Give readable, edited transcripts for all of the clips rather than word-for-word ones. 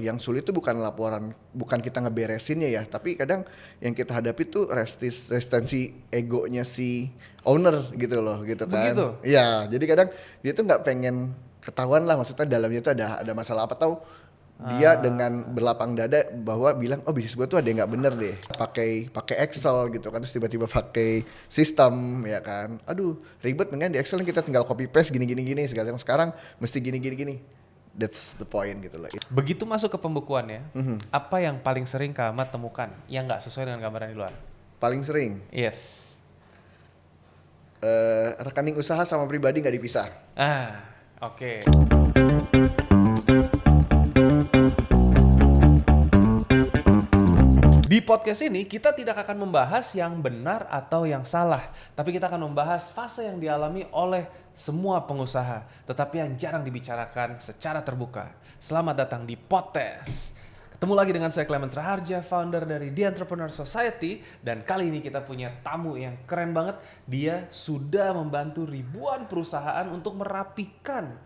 yang sulit tuh bukan laporan, bukan kita ngeberesinnya ya, tapi kadang yang kita hadapi tuh resistensi egonya si owner gitu loh, gitu kan. Begitu? Iya, jadi kadang dia tuh nggak pengen ketahuan lah, maksudnya dalamnya tuh ada masalah apa, tahu dia dengan berlapang dada bahwa bilang oh bisnis gue tuh ada yang nggak bener deh, pakai Excel gitu kan, terus tiba-tiba pakai sistem ya kan, aduh ribet, mendingan di Excel kita tinggal copy paste gini segala macam, sekarang mesti gini. That's the point gitu loh. Begitu masuk ke pembukuan ya, apa yang paling sering Kak Ahmad temukan yang nggak sesuai dengan gambaran di luar? Paling sering Yes. rekening usaha sama pribadi nggak dipisah. Oke. Di podcast ini kita tidak akan membahas yang benar atau yang salah, tapi kita akan membahas fase yang dialami oleh semua pengusaha, tetapi yang jarang dibicarakan secara terbuka. Selamat datang di Podcast. Ketemu lagi dengan saya Clemens Raharja, founder dari The Entrepreneur Society, dan kali ini kita punya tamu yang keren banget. Dia sudah membantu ribuan perusahaan untuk merapikan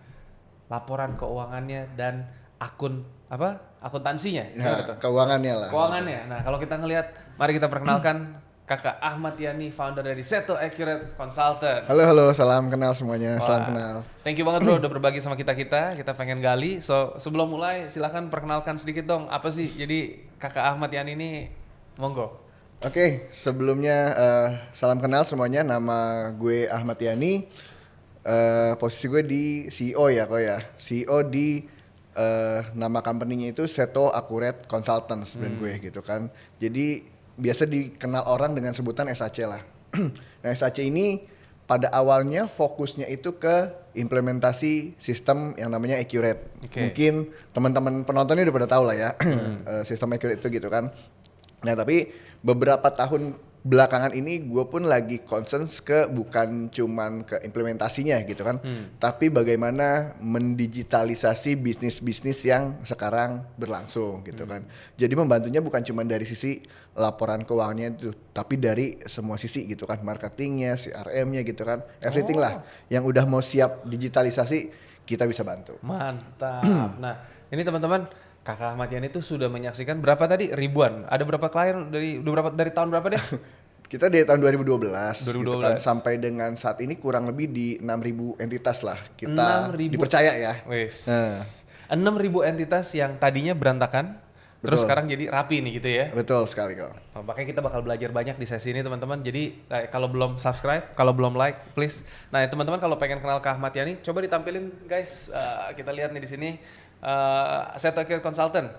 laporan keuangannya dan akuntansinya. Keuangannya lah. Keuangannya. Nah, kalau kita ngelihat, mari kita perkenalkan Kakak Ahmad Yani, founder dari Seto Accurate Consultant. Halo, salam kenal semuanya. Wah, Salam kenal. Thank you banget bro udah berbagi sama kita pengen gali. So, sebelum mulai silahkan perkenalkan sedikit dong, apa sih jadi Kakak Ahmad Yani ini, monggo. Oke, sebelumnya salam kenal semuanya, nama gue Ahmad Yani. Posisi gue di CEO ya kok ya. CEO di nama company-nya itu Seto Accurate Consultants brand gue gitu kan. Jadi biasa dikenal orang dengan sebutan SAC lah. Nah, SAC ini pada awalnya fokusnya itu ke implementasi sistem yang namanya Accurate. Okay. Mungkin teman-teman penontonnya udah pada tahu lah ya sistem Accurate itu gitu kan. Nah, tapi beberapa tahun belakangan ini gue pun lagi concern ke bukan cuman ke implementasinya gitu kan, tapi bagaimana mendigitalisasi bisnis-bisnis yang sekarang berlangsung gitu kan. Jadi membantunya bukan cuma dari sisi laporan keuangannya itu, tapi dari semua sisi gitu kan, marketingnya, CRM-nya gitu kan, everything lah yang udah mau siap digitalisasi kita bisa bantu. Mantap. Nah, ini teman-teman, Kakak Ahmad Yani itu sudah menyaksikan berapa tadi? Ribuan. Ada berapa klien dari tahun berapa deh? Kita dari tahun 2012. Gitu kan, 2012. sampai dengan saat ini kurang lebih di 6.000 entitas lah kita 6.000. dipercaya ya. Wes. Nah. 6.000 entitas yang tadinya berantakan, terus Betul. sekarang jadi rapi nih gitu ya. Betul sekali kok. Nah, makanya kita bakal belajar banyak di sesi ini teman-teman. Jadi kalau belum subscribe, kalau belum like, please. Nah teman-teman kalau pengen kenal Kak Ahmad Yani, coba ditampilin guys. Kita lihat nih di sini. Seto Accurate Consultant.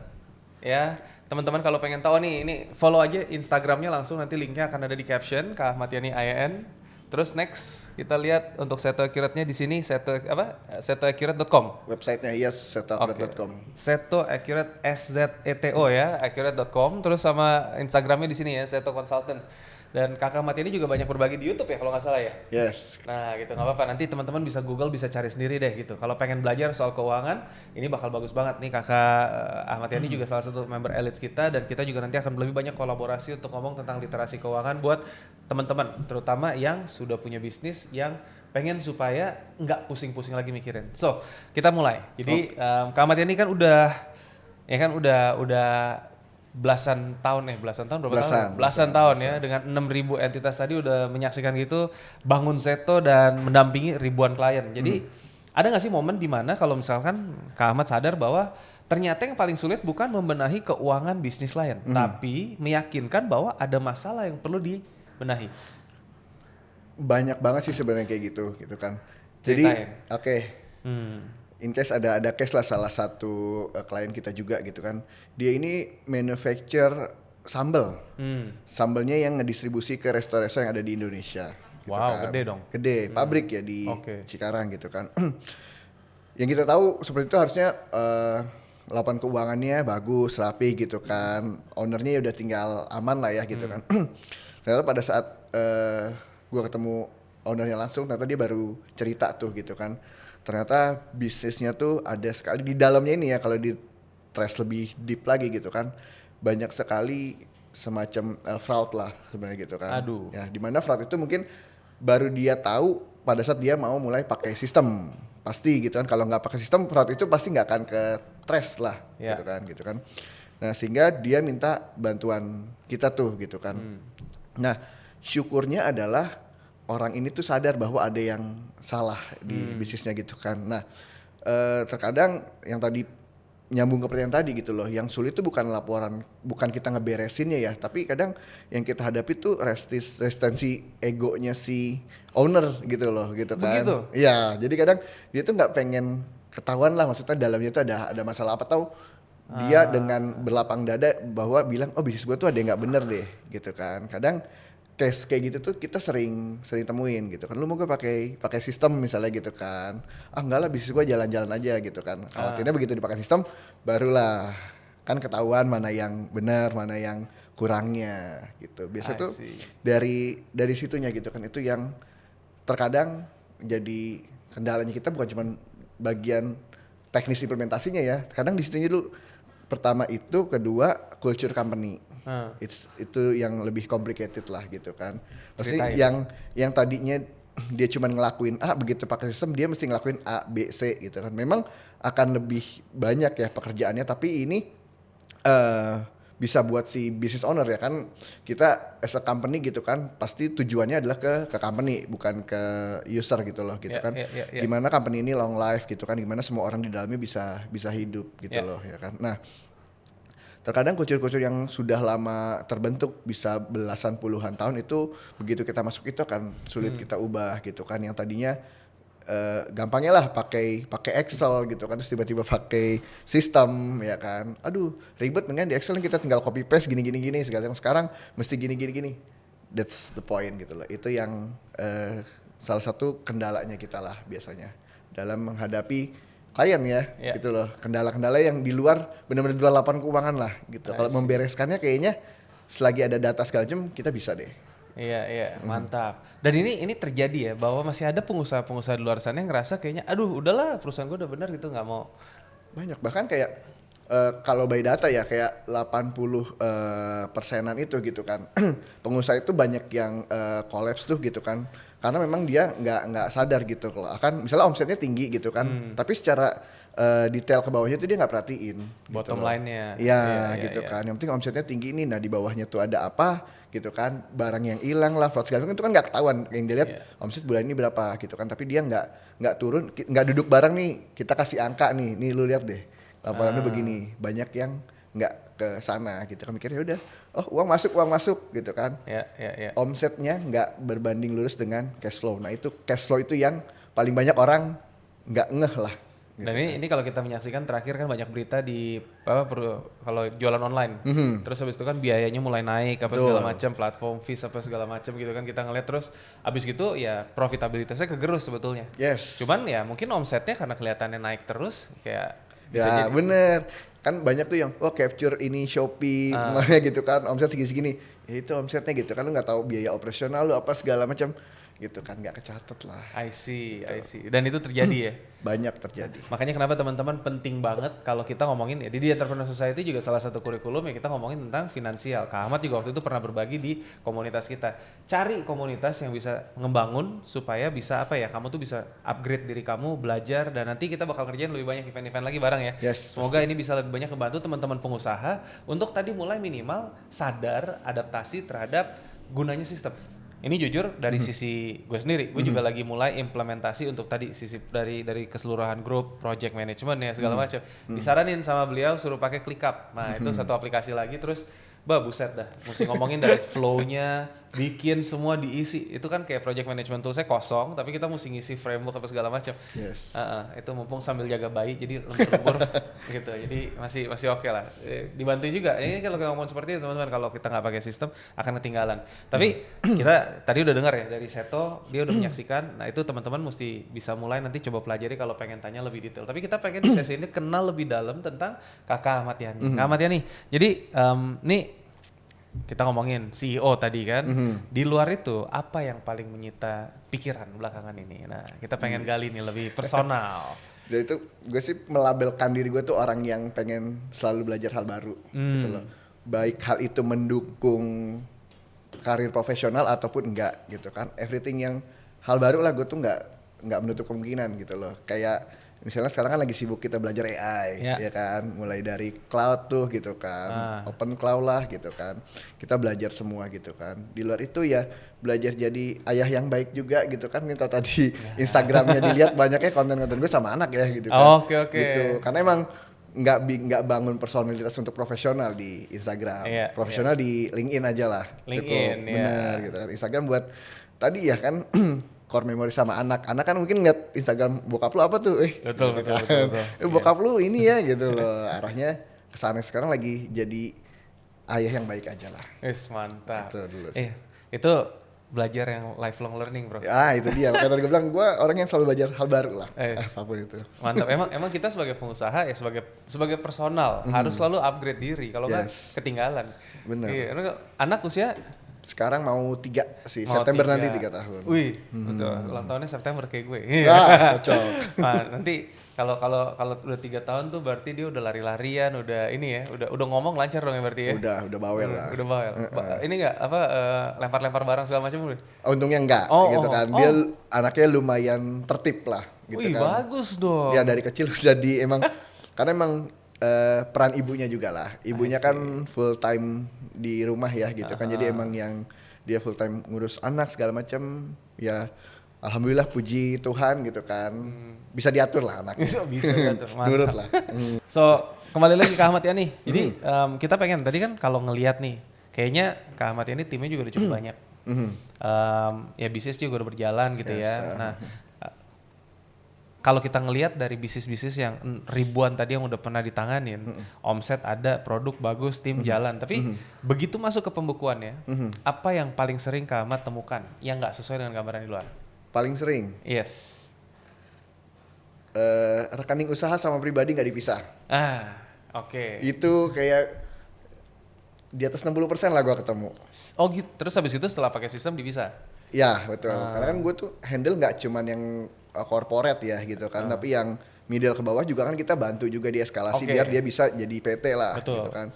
Ya, teman-teman kalau pengen tahu nih, ini follow aja Instagramnya langsung, nanti linknya akan ada di caption, Kak Ahmad Yani IAN. Terus next kita lihat untuk Seto Accurate-nya di sini setoaccurate.com. Websitenya yes, setoaccurate.com. Seto Accurate SZETO ya, accurate.com. Terus sama Instagramnya di sini ya, Seto Consultants. Dan Kakak Ahmad ini juga banyak berbagi di YouTube ya kalau nggak salah ya. Yes. Nah gitu nggak apa-apa, nanti teman-teman bisa Google, bisa cari sendiri deh gitu. Kalau pengen belajar soal keuangan, ini bakal bagus banget nih. Kakak Ahmad Yani juga salah satu member elites kita, dan kita juga nanti akan lebih banyak kolaborasi untuk ngomong tentang literasi keuangan buat teman-teman, terutama yang sudah punya bisnis yang pengen supaya nggak pusing-pusing lagi mikirin. So kita mulai. Jadi Kak Ahmad Yani kan udah belasan tahun berapa tahun? Belasan tahun ya, dengan 6.000 entitas tadi udah menyaksikan gitu bangun Seto dan mendampingi ribuan klien. Jadi ada nggak sih momen dimana kalau misalkan Kak Ahmad sadar bahwa ternyata yang paling sulit bukan membenahi keuangan bisnis klien, tapi meyakinkan bahwa ada masalah yang perlu dibenahi? Banyak banget sih sebenarnya kayak gitu kan. Jadi oke. In case ada case lah, salah satu klien kita juga gitu kan. Dia ini manufacture sambal. Sambalnya yang ngedistribusi ke resto-resto yang ada di Indonesia. Gitu Wow, kan. gede dong. Gede, pabrik ya di Cikarang gitu kan. Yang kita tahu seperti itu harusnya laporan keuangannya bagus, rapi gitu kan. Ownernya udah tinggal aman lah ya gitu kan. Ternyata pada saat gue ketemu ownernya langsung, ternyata dia baru cerita tuh gitu kan. Ternyata bisnisnya tuh ada sekali di dalamnya ini ya, kalau di trace lebih deep lagi gitu kan, banyak sekali semacam fraud lah sebenarnya gitu kan. Aduh. Ya, dimana fraud itu mungkin baru dia tahu pada saat dia mau mulai pakai sistem. Pasti gitu kan, kalau nggak pakai sistem fraud itu pasti nggak akan ke trace lah Ya. gitu kan. Nah sehingga dia minta bantuan kita tuh gitu kan. Nah syukurnya adalah orang ini tuh sadar bahwa ada yang salah di bisnisnya gitu kan. Nah terkadang yang tadi nyambung ke pertanyaan tadi gitu loh, yang sulit tuh bukan laporan, bukan kita ngeberesinnya ya, tapi kadang yang kita hadapi tuh resistensi egonya si owner gitu loh gitu kan. Begitu? Iya, jadi kadang dia tuh nggak pengen ketahuan lah, maksudnya dalamnya tuh ada masalah apa, tahu dia dengan berlapang dada bahwa bilang oh bisnis gue tuh ada yang nggak bener deh gitu kan. Kadang case kayak gitu tuh kita sering temuin gitu kan, lu mau gue pakai sistem misalnya gitu kan, enggak lah bisnis gue jalan-jalan aja gitu kan. Khawatirnya begitu dipakai sistem barulah kan ketahuan mana yang benar mana yang kurangnya gitu. Biasa I tuh see. dari situnya gitu kan, itu yang terkadang jadi kendalanya kita, bukan cuma bagian teknis implementasinya ya, kadang di situnya dulu. Pertama itu, kedua culture company. Itu yang lebih complicated lah gitu kan. Maksudnya Ceritain. yang tadinya dia cuma ngelakuin A, begitu pakai sistem dia mesti ngelakuin A, B, C gitu kan. Memang akan lebih banyak ya pekerjaannya, tapi ini bisa buat si business owner ya kan, kita as a company gitu kan pasti tujuannya adalah ke company bukan ke user gitu loh gitu kan. Gimana company ini long life gitu kan, gimana semua orang di dalamnya bisa hidup gitu loh ya kan. Nah terkadang kultur-kultur yang sudah lama terbentuk bisa belasan puluhan tahun itu begitu kita masuk itu akan sulit kita ubah gitu kan. Yang tadinya gampangnya lah pakai Excel gitu kan, terus tiba-tiba pakai sistem ya kan, aduh ribet, mendingan di Excel kita tinggal copy paste gini segala, yang sekarang mesti gini. That's the point gitu loh. Itu yang salah satu kendalanya kita lah biasanya dalam menghadapi klien ya gitu loh. Kendala-kendala yang di luar, benar-benar di luar lapangan keuangan lah gitu. Kalau membereskannya kayaknya selagi ada data segala macam kita bisa deh. Iya, mantap. Dan ini terjadi ya, bahwa masih ada pengusaha-pengusaha di luar sana yang ngerasa kayaknya, aduh udahlah perusahaan gue udah benar gitu, nggak mau. Banyak, bahkan kayak kalau by data ya kayak 80 persenan itu gitu kan. Pengusaha itu banyak yang collapse tuh gitu kan. Karena memang dia nggak sadar gitu kalau akan misalnya omsetnya tinggi gitu kan. Tapi secara detail ke bawahnya tuh dia nggak perhatiin. Bottom gitu line-nya. Iya gitu kan. Yang penting omsetnya tinggi nih. Nah di bawahnya tuh ada apa gitu kan. Barang yang hilang lah, fraud segala macam itu kan nggak ketahuan. Yang dia lihat omset bulan ini berapa gitu kan. Tapi dia nggak turun, nggak duduk bareng nih. Kita kasih angka nih. Nih lu lihat deh. Laporannya begini. Banyak yang nggak ke sana gitu kan, mikirnya udah uang masuk gitu kan. Omsetnya nggak berbanding lurus dengan cash flow. Nah itu cash flow itu yang paling banyak orang nggak ngeh lah gitu. Dan ini kalau kita menyaksikan terakhir kan banyak berita di kalau jualan online. Terus habis itu kan biayanya mulai naik segala macam, platform fees segala macam gitu kan, kita ngeliat terus abis gitu ya profitabilitasnya kegerus sebetulnya. Cuman ya mungkin omsetnya karena kelihatannya naik terus kayak bisa ya jadi. Bener kan, banyak tuh yang capture ini Shopee gitu kan, omset segini ya itu omsetnya gitu kan, lu nggak tahu biaya operasional lu apa segala macam gitu kan, nggak kecatat lah. I see. Dan itu terjadi ya? Banyak terjadi. Makanya kenapa teman-teman penting banget kalau kita ngomongin ya di Entrepreneur Society juga salah satu kurikulum ya kita ngomongin tentang finansial. Kak Ahmad juga waktu itu pernah berbagi di komunitas kita. Cari komunitas yang bisa ngebangun supaya bisa kamu tuh bisa upgrade diri kamu, belajar, dan nanti kita bakal kerjain lebih banyak event-event lagi bareng ya. Semoga ini bisa lebih banyak membantu teman-teman pengusaha untuk tadi mulai minimal sadar adaptasi terhadap gunanya sistem. Ini jujur dari sisi gue sendiri, gue juga lagi mulai implementasi untuk tadi sisi dari keseluruhan grup, project management ya segala macam. Disaranin sama beliau suruh pakai ClickUp. Nah itu satu aplikasi lagi, terus buset dah, mesti ngomongin dari flow-nya, bikin semua diisi. Itu kan kayak project management tool saya kosong, tapi kita mesti ngisi framework apa segala macam. Itu mumpung sambil jaga bayi, jadi lembur-lembur gitu. Jadi masih oke lah. Dibantu juga. Ini kalau ngomong seperti itu teman-teman, kalau kita nggak pakai sistem akan ketinggalan. Tapi kita tadi udah dengar ya dari Seto, dia udah menyaksikan. Nah itu teman-teman mesti bisa mulai nanti coba pelajari kalau pengen tanya lebih detail. Tapi kita pengen di sesi ini kenal lebih dalam tentang Kakak Ahmad Yani. Kak Ahmad Yani, jadi nih kita ngomongin CEO tadi kan, di luar itu apa yang paling menyita pikiran belakangan ini? Nah kita pengen gali nih lebih personal. Jadi itu gue sih melabelkan diri gue tuh orang yang pengen selalu belajar hal baru gitu loh. Baik hal itu mendukung karir profesional ataupun enggak gitu kan. Everything yang hal baru lah, gue tuh nggak menutup kemungkinan gitu loh. Kayak misalnya sekarang kan lagi sibuk kita belajar AI, ya kan, mulai dari cloud tuh gitu kan, open cloud lah gitu kan, kita belajar semua gitu kan. Di luar itu ya belajar jadi ayah yang baik juga gitu kan. Kalau tadi Instagramnya dilihat banyaknya konten-konten gue sama anak ya gitu kan. Oke. Gitu. Karena emang nggak bangun personalitas untuk profesional di Instagram, profesional di LinkedIn aja lah. LinkedIn, cukup benar gitu kan. Instagram buat tadi ya kan core memory sama anak kan mungkin ngeliat Instagram bokap lu apa tuh, betul. bokap lu ini ya gitu loh, arahnya kesana. Sekarang lagi jadi ayah yang baik aja lah. Mantap. Itu dulu sih. Itu belajar yang lifelong learning, bro. Ya itu dia, makanya tadi gue bilang gue orang yang selalu belajar hal baru lah, apapun itu. Mantap. Emang kita sebagai pengusaha ya sebagai personal harus selalu upgrade diri, kalau nggak ketinggalan. Benar. Iya, anak usia sekarang mau 3 sih, September 3. Nanti 3 tahun. Wih, betul. Ulang tahunnya September kayak gue. Cocok. Nah, nanti kalau udah 3 tahun tuh berarti dia udah lari-larian, udah ini ya, udah ngomong lancar dong ya berarti ya. Udah bawel lah. Udah bawel. Ini enggak lempar-lempar barang segala macam udah. Untungnya enggak gitu kan. Dia anaknya lumayan tertib lah gitu. Wih, kan. Bagus dong. Ya dari kecil jadi emang karena emang peran ibunya juga lah. Ibunya kan full time di rumah ya gitu kan. Jadi emang yang dia full time ngurus anak segala macam ya, alhamdulillah puji Tuhan gitu kan. Bisa diatur lah anaknya. Bisa diatur. Nurut lah. So, kembali lagi ke Ahmad Yani. Jadi kita pengen tadi kan kalau ngelihat nih, kayaknya ke Ahmad Yani timnya juga udah cukup banyak. Ya bisnis juga udah berjalan gitu ya. Nah, kalau kita ngelihat dari bisnis-bisnis yang ribuan tadi yang udah pernah ditanganin, omset ada, produk bagus, tim jalan. Tapi begitu masuk ke pembukuannya, apa yang paling sering Kak Ahmad temukan yang nggak sesuai dengan gambaran di luar? Paling sering? Yes. Rekening usaha sama pribadi nggak dipisah. Oke. Itu kayak di atas 60% lah gua ketemu. Oh gitu. Terus habis itu setelah pakai sistem dipisah? Ya betul. Karena kan gue tuh handle nggak cuman yang corporate ya gitu kan, tapi yang middle ke bawah juga kan kita bantu juga di eskalasi biar dia bisa jadi PT lah. Betul. Gitu kan.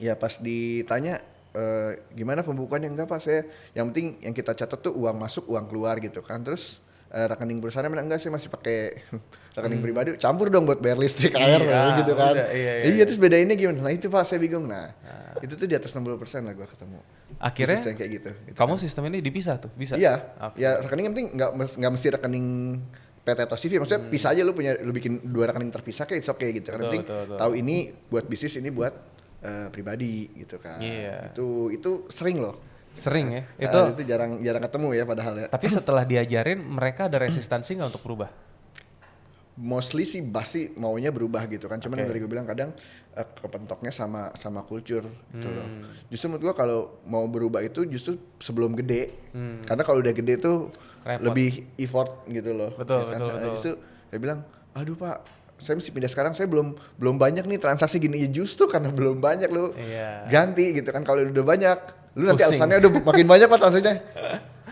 Ya pas ditanya gimana pembukuannya, enggak Pak, saya yang penting yang kita catat tuh uang masuk uang keluar gitu kan. Terus rekening perusahaannya mana, enggak sih masih pakai rekening pribadi, campur dong buat bayar listrik, air gitu kan. Iya, terus bedainnya gimana? Nah itu Pak saya bingung. Nah itu tuh di atas 60% lah gua ketemu. Akhirnya yang kayak gitu kamu kan. Sistem ini dipisah tuh? Bisa? Iya. Ya rekening yang penting nggak mesti rekening PT atau CV, maksudnya pisah aja, lu bikin 2 rekening terpisah kayak it's okay gitu kan. Penting tahu ini buat bisnis, ini buat pribadi gitu kan. Itu sering loh. Sering ya? Itu jarang ketemu ya padahal ya. Tapi setelah diajarin mereka ada resistansi nggak untuk berubah? Mostly sih pasti maunya berubah gitu kan. Cuman yang tadi gue bilang kadang kepentoknya sama culture gitu loh. Justru menurut gue kalau mau berubah itu justru sebelum gede. Karena kalau udah gede tuh lebih effort gitu loh. Betul. Justru dia bilang, aduh Pak, saya mesti pindah sekarang, saya belum banyak nih transaksi gini. Ya justru karena belum banyak lu ganti gitu kan. Kalau udah banyak, lu nanti alasannya udah makin banyak Pak transaksinya.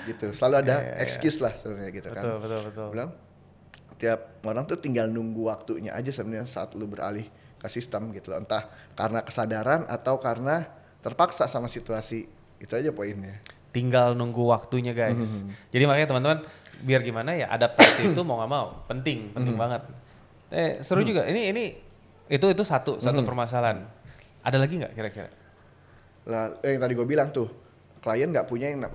Gitu. Selalu ada excuse lah sebenarnya gitu kan. Betul. Bilang, tiap orang tuh tinggal nunggu waktunya aja sebenarnya saat lu beralih ke sistem gitu loh. Entah karena kesadaran atau karena terpaksa sama situasi. Itu aja poinnya. Tinggal nunggu waktunya guys. Jadi makanya teman-teman biar gimana ya, adaptasi itu mau nggak mau penting banget. Seru juga. Itu satu permasalahan. Ada lagi nggak kira-kira? Lah yang tadi gue bilang tuh, klien nggak punya yang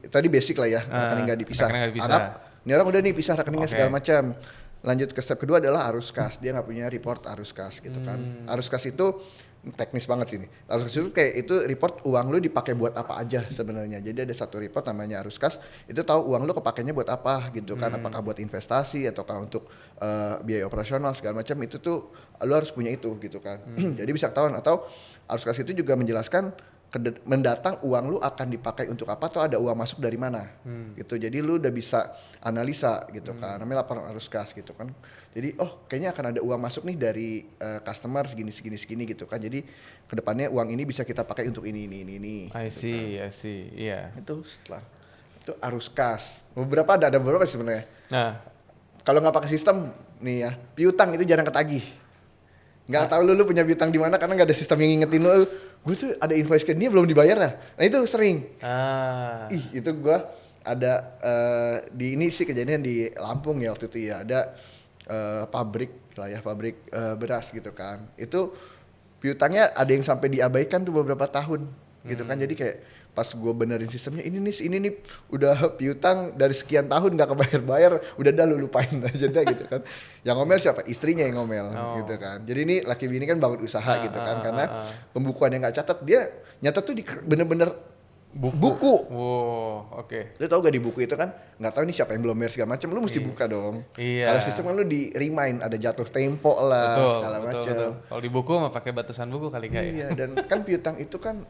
tadi basic lah ya, rekening nggak dipisah. Anggap ini orang udah nih pisah rekeningnya segala macam. Lanjut ke step kedua adalah arus kas. Dia nggak punya report arus kas gitu kan. Arus kas itu teknis banget sih ini. Arus kas itu kayak itu report uang lu dipakai buat apa aja sebenarnya. Jadi ada satu report namanya arus kas. Itu tahu uang lu kepakainya buat apa gitu kan. Apakah buat investasi ataukah untuk biaya operasional segala macam. Itu tuh lu harus punya itu gitu kan. Jadi bisa ketahuan. Atau arus kas itu juga menjelaskan mendatang uang lu akan dipakai untuk apa, atau ada uang masuk dari mana gitu. Jadi lu udah bisa analisa gitu kan, namanya laporan arus kas gitu kan. Jadi kayaknya akan ada uang masuk nih dari customer segini gitu kan. Jadi kedepannya uang ini bisa kita pakai untuk ini. I see. Iya. Itu setelah itu arus kas. Ada beberapa sebenarnya. Nah, kalau nggak pakai sistem nih ya, piutang itu jarang ketagih. Nggak tahu lu punya piutang di mana karena nggak ada sistem yang ngingetin lu. Gue tuh ada invoice ke dia belum dibayar. Nah itu sering. Itu gue ada di ini sih kejadian di Lampung ya waktu itu ya, ada pabrik beras gitu kan. Itu piutangnya ada yang sampai diabaikan tuh beberapa tahun gitu kan. Jadi kayak pas gue benerin sistemnya, ini nih udah piutang dari sekian tahun nggak kebayar-bayar, udah dah lu lupain aja dah gitu kan. Yang ngomel siapa? Istrinya yang ngomel gitu kan. Jadi ini laki bini kan bangun usaha gitu kan, karena pembukuan yang nggak catat, dia nyatet tuh di bener-bener buku. Wow, oke. Lu tau gak di buku itu kan nggak tahu nih siapa yang belum bayar segala macam, lu mesti buka dong. Iya. Kalau sistem kan lu di remind, ada jatuh tempo lah segala macam. Kalau di buku mah pakai batasan buku kali kayak. Iya, dan kan piutang itu kan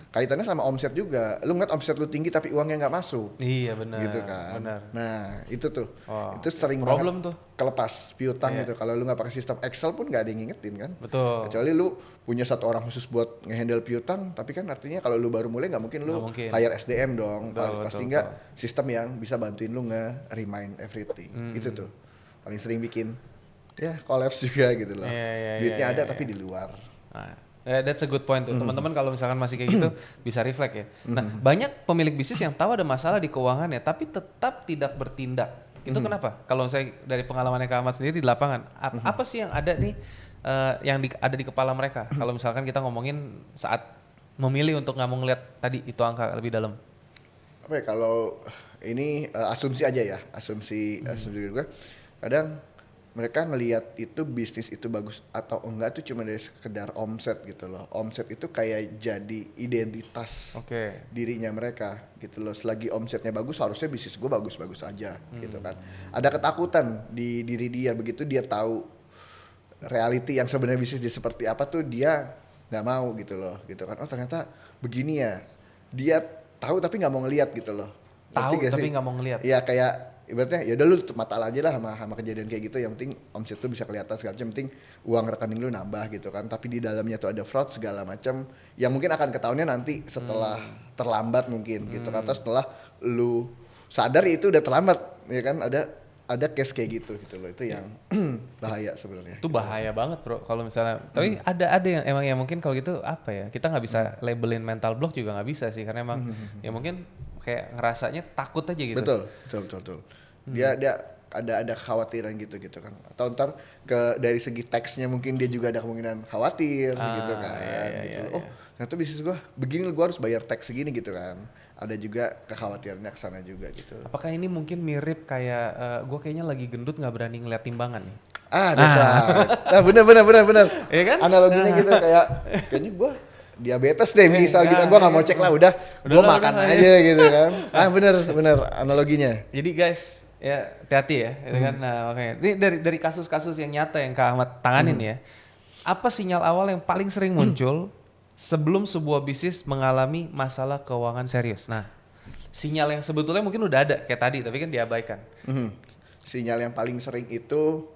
kaitannya sama omset juga. Lu ngeliat omset lu tinggi tapi uangnya nggak masuk. Iya benar. Gitu kan. Benar. Nah itu tuh, Wow. itu sering Problem banget tuh. kelepas piutang Iya. gitu. Kalau lu nggak pakai sistem Excel pun nggak ada yang ngingetin kan. Betul. Kecuali lu punya satu orang khusus buat ngehandle piutang, tapi kan artinya kalau lu baru mulai nggak mungkin lu Nggak mungkin. hire SDM dong. Betul, Pasti betul, nggak sistem yang bisa bantuin lu nge-remind everything. Itu tuh paling sering bikin ya collapse juga gitu loh. Iya, Duitnya iya, ada iya, tapi iya. di luar. Nah, that's a good point tuh. Teman-teman kalau misalkan masih kayak gitu bisa reflect ya. Nah, banyak pemilik bisnis yang tahu ada masalah di keuangannya tapi tetap tidak bertindak. Itu kenapa? Kalau saya dari pengalamannya Kak Ahmad sendiri di lapangan, apa sih yang ada nih yang ada di kepala mereka? Kalau misalkan kita ngomongin saat memilih untuk nggak mau ngeliat tadi itu angka lebih dalam. Apa ya, kalau ini asumsi aja ya, asumsi juga. Kadang mereka ngelihat itu bisnis itu bagus atau enggak tuh cuma dari sekedar omset gitu loh. Omset itu kayak jadi identitas dirinya mereka gitu loh. Selagi omsetnya bagus, harusnya bisnis gue bagus-bagus aja gitu kan. Ada ketakutan di diri dia, begitu dia tahu reality yang sebenarnya bisnis dia seperti apa tuh dia nggak mau gitu loh, gitu kan. Oh ternyata begini ya. Dia tahu tapi nggak mau ngelihat gitu loh. Tahu tapi nggak mau ngelihat. Iya kayak ibaratnya ya udah lu tutup mata aja lah sama kejadian kayak gitu. Yang penting omset tuh bisa kelihatan segala macam, yang penting uang rekening lu nambah gitu kan. Tapi di dalamnya tuh ada fraud segala macam yang mungkin akan ketahuannya nanti setelah terlambat mungkin gitu kan. Atau setelah lu sadar itu udah terlambat ya kan. Ada case kayak gitu loh. Itu yang bahaya sebenarnya. Itu bahaya banget bro kalau misalnya. Tapi ada yang emang ya mungkin kalau gitu apa ya, kita nggak bisa labelin mental block juga nggak bisa sih, karena emang ya mungkin kayak ngerasanya takut aja gitu. Betul. Dia ada kekhawatiran gitu kan. Atau ntar dari segi teksnya mungkin dia juga ada kemungkinan khawatir gitu kan. Iya. Oh ternyata bisnis gua begini, gua harus bayar teks segini gitu kan. Ada juga kekhawatirannya ke sana juga gitu. Apakah ini mungkin mirip kayak gue kayaknya lagi gendut nggak berani ngeliat timbangan nih? That's right. Nah bener. Iya kan? Analoginya gitu kayaknya gua diabetes deh misal gitu. Gua nggak mau cek lah, udah gua makan aja gitu kan. Bener analoginya. Jadi guys ya hati-hati ya, gitu kan. Nah makanya ini dari kasus-kasus yang nyata yang Kak Ahmad tanganin ya. Apa sinyal awal yang paling sering muncul sebelum sebuah bisnis mengalami masalah keuangan serius? Nah, sinyal yang sebetulnya mungkin udah ada kayak tadi, tapi kan diabaikan. Sinyal yang paling sering itu,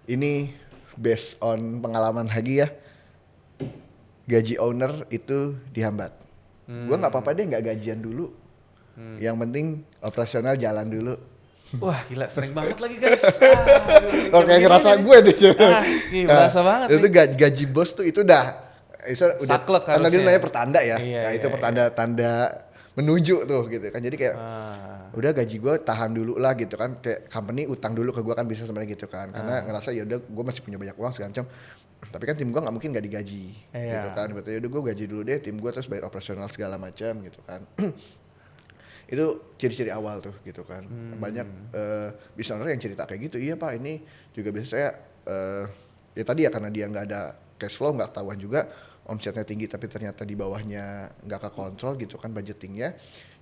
ini based on pengalaman lagi ya, gaji owner itu dihambat. Gua nggak apa-apa deh nggak gajian dulu. Yang penting operasional jalan dulu. Wah gila, sering banget lagi guys. Kayak ngerasa gue deh. Berasa banget itu gaji bos tuh itu udah saklek kan tadi harusnya. namanya pertanda ya. Iya, Itu pertanda-tanda menuju tuh gitu kan. Jadi kayak udah gaji gue tahan dulu lah gitu kan. Kayak company utang dulu ke gue kan bisa sebenarnya gitu kan. Karena ngerasa ya udah gue masih punya banyak uang segala macam. Tapi kan tim gue nggak mungkin nggak digaji gitu kan. Berarti udah gue gaji dulu deh tim gue, terus bayar operasional segala macam gitu kan. Itu ciri-ciri awal tuh gitu kan. Banyak business owner yang cerita kayak gitu. Iya pak, ini juga biasa saya ya tadi ya karena dia nggak ada cash flow, nggak ketahuan juga omsetnya tinggi tapi ternyata di bawahnya nggak kekontrol gitu kan budgetingnya.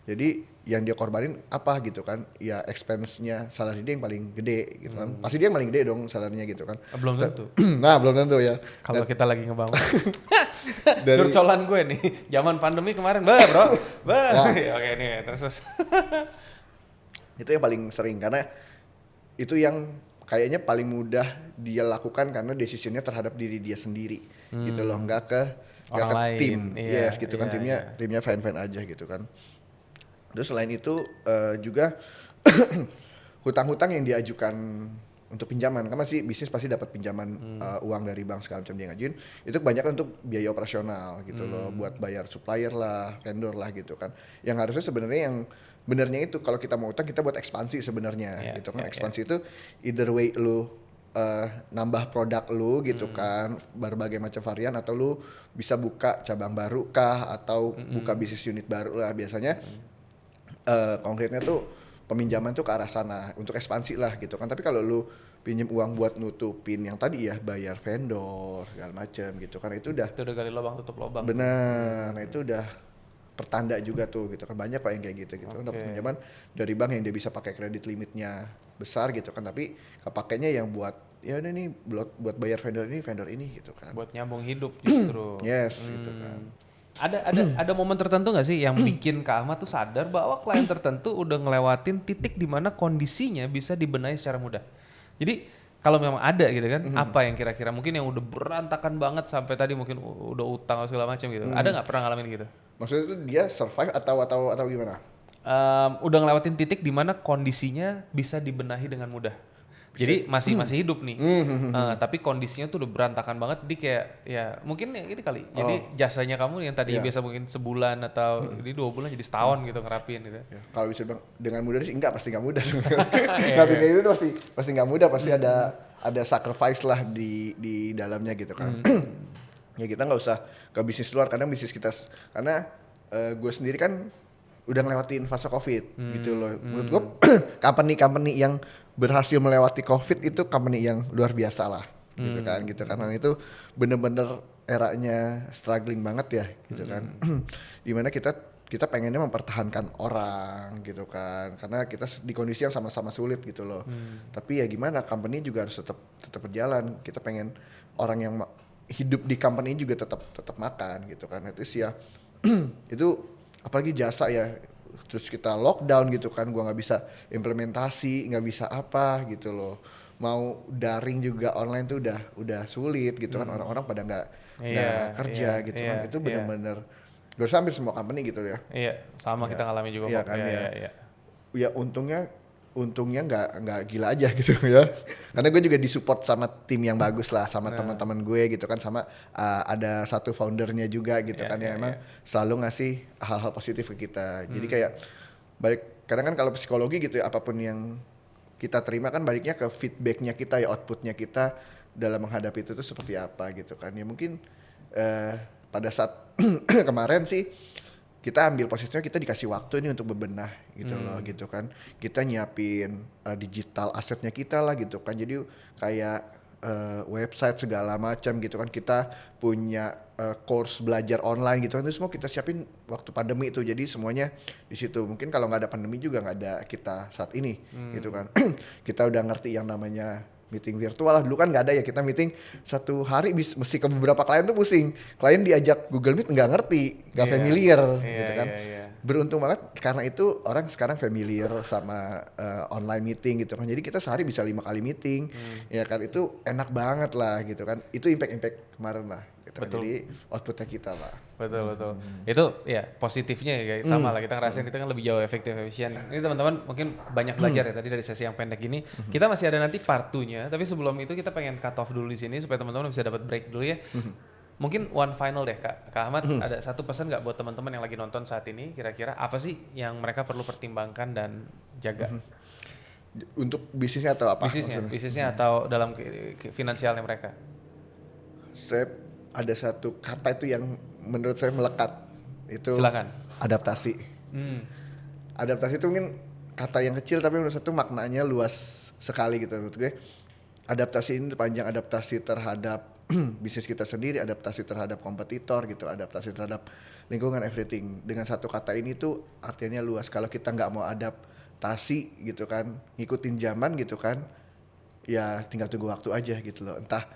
Jadi yang dia korbanin apa gitu kan, ya expense-nya salary dia yang paling gede gitu kan. Pasti dia yang paling gede dong salary-nya gitu kan. Belum tentu. Nah belum tentu ya. Kalau kita lagi ngebangun. Dari- Curcolan gue nih, zaman pandemi kemarin, bro. Oke nih, terus. Itu yang paling sering karena itu yang kayaknya paling mudah dia lakukan karena decisionnya terhadap diri dia sendiri gitu loh, nggak ke lain. tim. Iya, Yes gitu kan, timnya fine aja gitu kan. Terus selain itu juga hutang-hutang yang diajukan untuk pinjaman, kan masih bisnis pasti dapat pinjaman uang dari bank segala macam dia ngajuin, itu kebanyakan untuk biaya operasional gitu loh, buat bayar supplier lah, vendor lah gitu kan. Yang harusnya sebenarnya yang benernya itu kalau kita mau utang kita buat ekspansi sebenarnya gitu kan. Ekspansi itu either way lu nambah produk lu gitu kan, berbagai macam varian, atau lu bisa buka cabang baru kah, atau buka bisnis unit baru lah biasanya. Konkretnya tuh peminjaman tuh ke arah sana untuk ekspansi lah gitu kan. Tapi kalau lu pinjam uang buat nutupin yang tadi ya, bayar vendor segala macam gitu kan, itu udah gali lubang tutup lubang. bener. Nah itu udah pertanda juga tuh gitu kan, banyak kok yang kayak gitu kan, dapat pinjaman dari bank yang dia bisa pakai kredit limitnya besar gitu kan, tapi kepakainya yang buat ya udah nih buat bayar vendor ini gitu kan. Buat nyambung hidup justru. Yes gitu kan. Ada momen tertentu nggak sih yang bikin Kak Ahmad tuh sadar bahwa klien tertentu udah ngelewatin titik di mana kondisinya bisa dibenahi secara mudah. Jadi kalau memang ada gitu kan, apa yang kira-kira mungkin yang udah berantakan banget sampai tadi mungkin udah utang atau segala macam gitu. Ada nggak pernah ngalamin gitu? Maksudnya itu dia survive atau gimana? Udah ngelewatin titik di mana kondisinya bisa dibenahi dengan mudah. Jadi masih hidup nih, tapi kondisinya tuh udah berantakan banget. Jadi kayak ya mungkin ya gitu kali. Jadi jasanya kamu yang tadinya biasa mungkin sebulan atau ini 2 bulan jadi setahun gitu ngerapiin gitu. Ya, kalau bisa bilang dengan mudah sih enggak, pasti nggak mudah. Nanti kayak itu pasti nggak mudah, pasti ada sacrifice lah di dalamnya gitu kan. Ya kita nggak usah ke bisnis luar, karena bisnis kita gue sendiri kan udah ngelewatin fase COVID gitu loh. Menurut gue company yang berhasil melewati COVID itu company yang luar biasa lah gitu kan. Karena itu bener-bener eranya struggling banget ya gitu kan. Dimana kita pengennya mempertahankan orang gitu kan, karena kita di kondisi yang sama-sama sulit gitu loh. Tapi ya gimana, company juga harus tetap berjalan. Kita pengen orang yang hidup di company juga tetap makan gitu kan. Itu sih ya itu apalagi jasa ya, terus kita lockdown gitu kan, gua nggak bisa implementasi, nggak bisa apa gitu loh, mau daring juga online tuh udah sulit gitu kan, orang-orang pada nggak kerja gitu kan. Itu bener-bener gue hampir semua company gitu ya. Iya, sama kita ngalamin juga. Iya kan ya. Ya untungnya nggak gila aja gitu ya, karena gue juga disupport sama tim yang bagus lah, sama teman-teman gue gitu kan, sama ada satu foundernya juga gitu kan, yang emang selalu ngasih hal-hal positif ke kita. Jadi kayak kadang kan kalau psikologi gitu ya, apapun yang kita terima kan baliknya ke feedbacknya kita ya, outputnya kita dalam menghadapi itu tuh seperti apa gitu kan. Ya mungkin pada saat kemarin sih kita ambil posisinya, kita dikasih waktu ini untuk bebenah gitu loh gitu kan. Kita nyiapin digital asetnya kita lah gitu kan. Jadi kayak website segala macam gitu kan. Kita punya course belajar online gitu kan. Itu semua kita siapin waktu pandemi itu. Jadi semuanya di situ. Mungkin kalau nggak ada pandemi juga nggak ada kita saat ini gitu kan. Kita udah ngerti yang namanya meeting virtual lah. Dulu kan nggak ada ya, kita meeting satu hari mesti ke beberapa klien tuh pusing. Klien diajak Google Meet nggak ngerti, nggak familiar gitu kan. Beruntung banget karena itu orang sekarang familiar sama online meeting gitu kan. Jadi kita sehari bisa 5 kali meeting, ya kan, itu enak banget lah gitu kan. Itu impact kemarin lah. Gitu kan. Jadi outputnya kita lah. Betul. Itu ya positifnya ya guys, sama lah, kita ngerasain kita kan lebih jauh efektif, efisien. Ini teman-teman mungkin banyak belajar ya tadi dari sesi yang pendek ini. Kita masih ada nanti part 2-nya, tapi sebelum itu kita pengen cut off dulu di sini supaya teman-teman bisa dapat break dulu ya. Mungkin one final deh Kak Ahmad, ada satu pesan nggak buat teman-teman yang lagi nonton saat ini, kira-kira apa sih yang mereka perlu pertimbangkan dan jaga? Untuk bisnisnya atau apa? Bisnisnya atau dalam finansialnya mereka? Saya ada satu kata itu yang menurut saya melekat, itu silakan. Adaptasi. Adaptasi itu mungkin kata yang kecil tapi menurut saya itu maknanya luas sekali gitu menurut gue. Adaptasi ini panjang, adaptasi terhadap bisnis kita sendiri, adaptasi terhadap kompetitor gitu, adaptasi terhadap lingkungan, everything. Dengan satu kata ini tuh artinya luas. Kalau kita nggak mau adaptasi gitu kan, ngikutin zaman gitu kan, ya tinggal tunggu waktu aja gitu loh. Entah